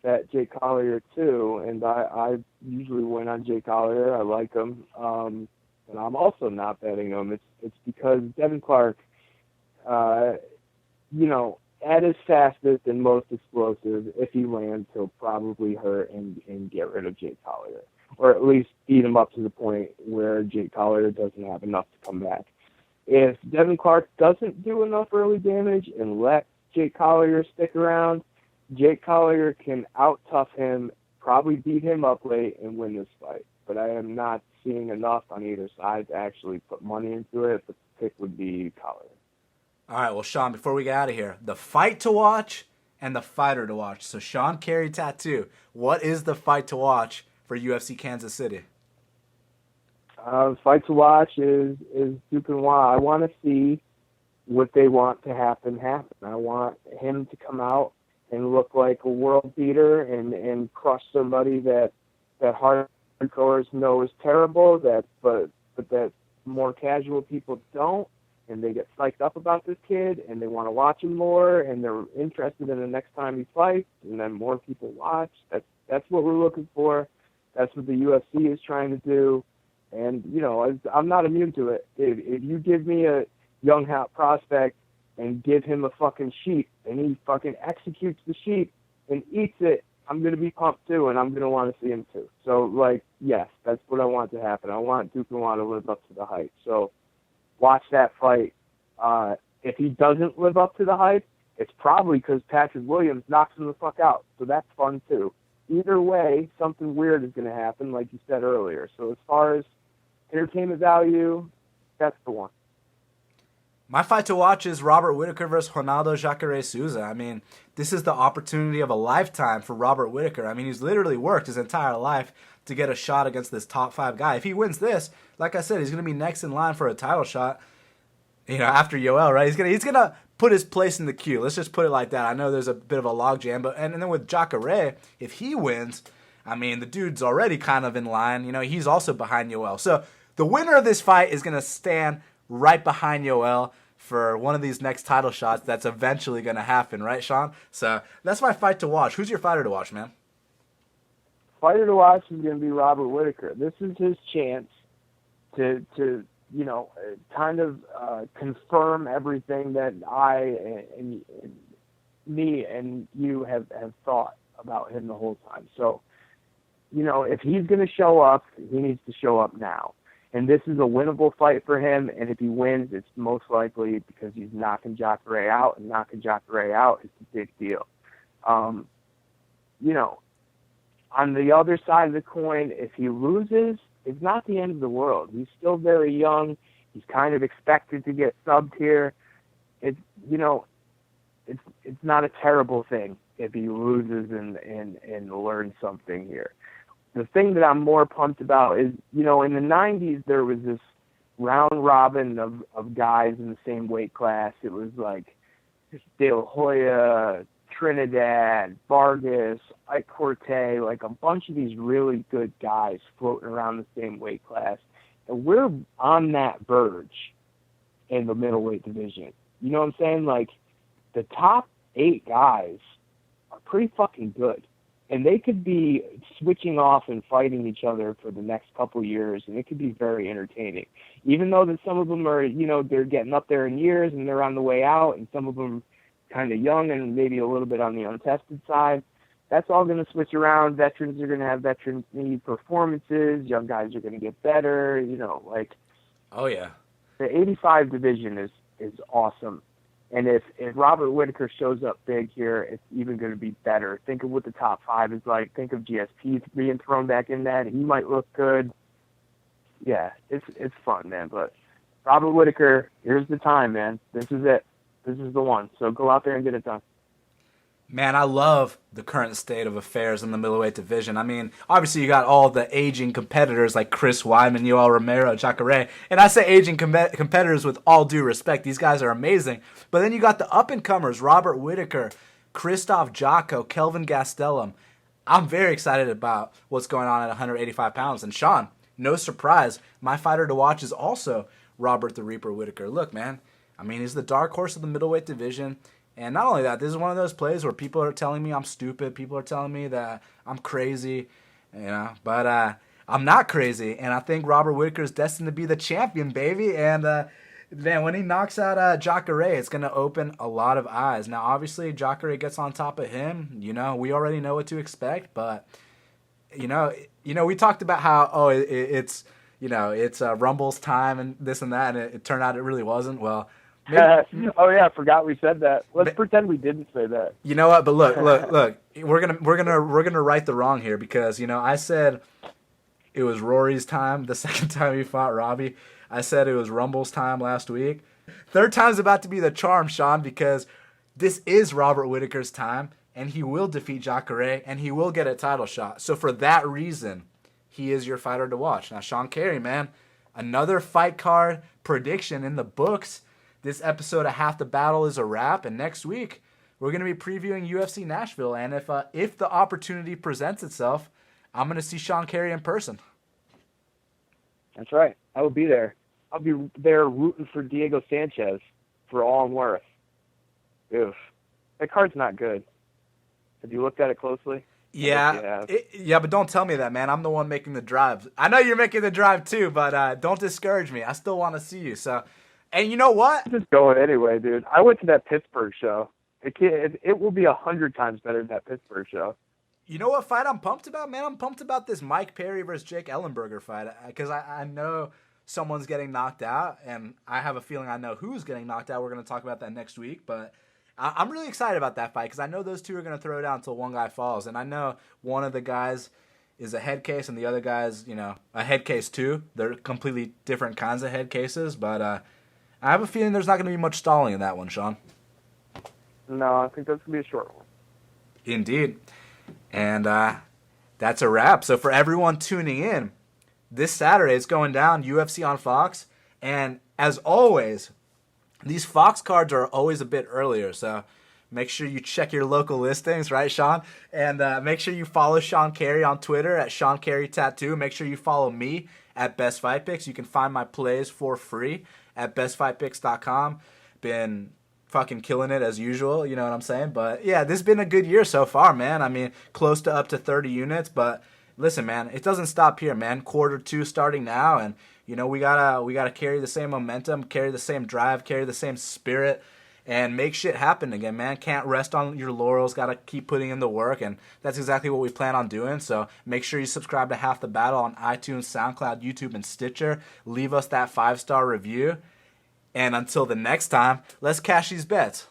Speaker 2: bet Jake Collier too, and I usually win on Jake Collier. I like him, and I'm also not betting him. It's because Devin Clark, at his fastest and most explosive, if he lands, he'll probably hurt and get rid of Jake Collier, or at least beat him up to the point where Jake Collier doesn't have enough to come back. If Devin Clark doesn't do enough early damage and let Jake Collier stick around, Jake Collier can out-tough him, probably beat him up late, and win this fight. But I am not seeing enough on either side to actually put money into it. The pick would be Collier.
Speaker 1: All right, well, Sean, before we get out of here, the fight to watch and the fighter to watch. So Sean Carey Tattoo, what is the fight to watch for UFC Kansas City?
Speaker 2: Fight to watch is Duke and Wah. I want to see what they want to happen. I want him to come out and look like a world beater and crush somebody that hardcores know is terrible, but that more casual people don't, and they get psyched up about this kid and they want to watch him more and they're interested in the next time he fights, and then more people watch. That's what we're looking for. That's what the UFC is trying to do. And, I'm not immune to it. If you give me a young hot prospect and give him a fucking sheep and he fucking executes the sheep and eats it, I'm going to be pumped too, and I'm going to want to see him too. So, yes, that's what I want to happen. I want Duke and Wah to live up to the hype. So watch that fight. If he doesn't live up to the hype, it's probably because Patrick Williams knocks him the fuck out. So that's fun too. Either way, something weird is going to happen, like you said earlier. So as far as entertainment value, that's the one.
Speaker 1: My fight to watch is Robert Whittaker versus Ronaldo Jacare Souza. I mean, this is the opportunity of a lifetime for Robert Whittaker. I mean, he's literally worked his entire life to get a shot against this top 5 guy. If he wins this, like I said, he's going to be next in line for a title shot, after Yoel, right? He's gonna put his place in the queue. Let's just put it like that. I know there's a bit of a logjam, but and then with Jacare, if he wins, I mean, the dude's already kind of in line. He's also behind Yoel. So the winner of this fight is going to stand right behind Yoel for one of these next title shots that's eventually going to happen, right, Sean? So that's my fight to watch. Who's your fighter to watch, man?
Speaker 2: Fighter to watch is going to be Robert Whittaker. This is his chance to kind of confirm everything that I and me and you have thought about him the whole time. So, if he's going to show up, he needs to show up now. And this is a winnable fight for him, and if he wins, it's most likely because he's knocking Jacare out, and knocking Jacare out is a big deal. On the other side of the coin, if he loses, it's not the end of the world. He's still very young. He's kind of expected to get subbed here. It's not a terrible thing if he loses and learns something here. The thing that I'm more pumped about is, in the 90s, there was this round robin of guys in the same weight class. It was like De La Hoya, Trinidad, Vargas, Ike Corte, like a bunch of these really good guys floating around the same weight class. And we're on that verge in the middleweight division. You know what I'm saying? Like, the top 8 guys are pretty fucking good. And they could be switching off and fighting each other for the next couple of years, and it could be very entertaining. Even though that some of them are, they're getting up there in years and they're on the way out, and some of them kind of young and maybe a little bit on the untested side, that's all going to switch around. Veterans are going to have veterans need performances. Young guys are going to get better.
Speaker 1: Oh yeah,
Speaker 2: the 85 division is awesome. And if Robert Whittaker shows up big here, it's even going to be better. Think of what the top 5 is like. Think of GSP being thrown back in that. He might look good. Yeah, it's fun, man. But Robert Whittaker, here's the time, man. This is it. This is the one. So go out there and get it done.
Speaker 1: Man, I love the current state of affairs in the middleweight division. I mean, obviously you got all the aging competitors like Chris Weidman, Yoel Romero, Jacare. And I say aging competitors with all due respect. These guys are amazing. But then you got the up-and-comers, Robert Whittaker, Christoph Jocko, Kelvin Gastelum. I'm very excited about what's going on at 185 pounds. And Sean, no surprise, my fighter to watch is also Robert the Reaper Whittaker. Look, man, I mean, he's the dark horse of the middleweight division. And not only that, this is one of those plays where people are telling me I'm stupid. People are telling me that I'm crazy, but I'm not crazy. And I think Robert Whittaker is destined to be the champion, baby. And, man, when he knocks out Jacare, it's going to open a lot of eyes. Now, obviously, Jacare gets on top of him. We already know what to expect. But, we talked about how, it's Rumble's time and this and that. And it turned out it really wasn't. Well,
Speaker 2: oh yeah, I forgot we said that. Let's pretend we didn't say that.
Speaker 1: You know what? But look. We're gonna right the wrong here because I said it was Rory's time the second time he fought Robbie. I said it was Rumble's time last week. Third time's about to be the charm, Sean, because this is Robert Whittaker's time, and he will defeat Jacare, and he will get a title shot. So for that reason, he is your fighter to watch. Now, Sean Carey, man, another fight card prediction in the books. This episode of Half the Battle is a wrap, and next week we're going to be previewing UFC Nashville. And if the opportunity presents itself, I'm going to see Sean Carey in person.
Speaker 2: That's right. I will be there. I'll be there rooting for Diego Sanchez for all I'm worth. Oof. That card's not good. Have you looked at it closely?
Speaker 1: Yeah, but don't tell me that, man. I'm the one making the drive. I know you're making the drive too, but don't discourage me. I still want to see you. So. And you know what?
Speaker 2: I'm just going anyway, dude. I went to that Pittsburgh show. It will be 100 times better than that Pittsburgh show.
Speaker 1: You know what fight I'm pumped about, man? I'm pumped about this Mike Perry versus Jake Ellenberger fight because I know someone's getting knocked out, and I have a feeling I know who's getting knocked out. We're going to talk about that next week, but I'm really excited about that fight because I know those two are going to throw down until one guy falls, and I know one of the guys is a head case and the other guy's, a head case too. They're completely different kinds of head cases, but I have a feeling there's not going to be much stalling in that one, Sean.
Speaker 2: No, I think that's going to be a short one.
Speaker 1: Indeed. And that's a wrap. So for everyone tuning in, this Saturday it's going down, UFC on Fox. And as always, these Fox cards are always a bit earlier. So make sure you check your local listings, right, Sean? And make sure you follow Sean Carey on Twitter at Sean Carey Tattoo. Make sure you follow me at Best Fight Picks. You can find my plays for free at bestfightpicks.com. Been fucking killing it as usual, you know what I'm saying? But yeah, this has been a good year so far, man. I mean, close to up to 30 units, but listen, man, it doesn't stop here, man. Quarter 2 starting now, and we gotta carry the same momentum, carry the same drive, carry the same spirit, and make shit happen again, man. Can't rest on your laurels, gotta keep putting in the work, and that's exactly what we plan on doing. So make sure you subscribe to Half the Battle on iTunes, SoundCloud, YouTube, and Stitcher. Leave us that 5-star review. And until the next time, let's cash these bets.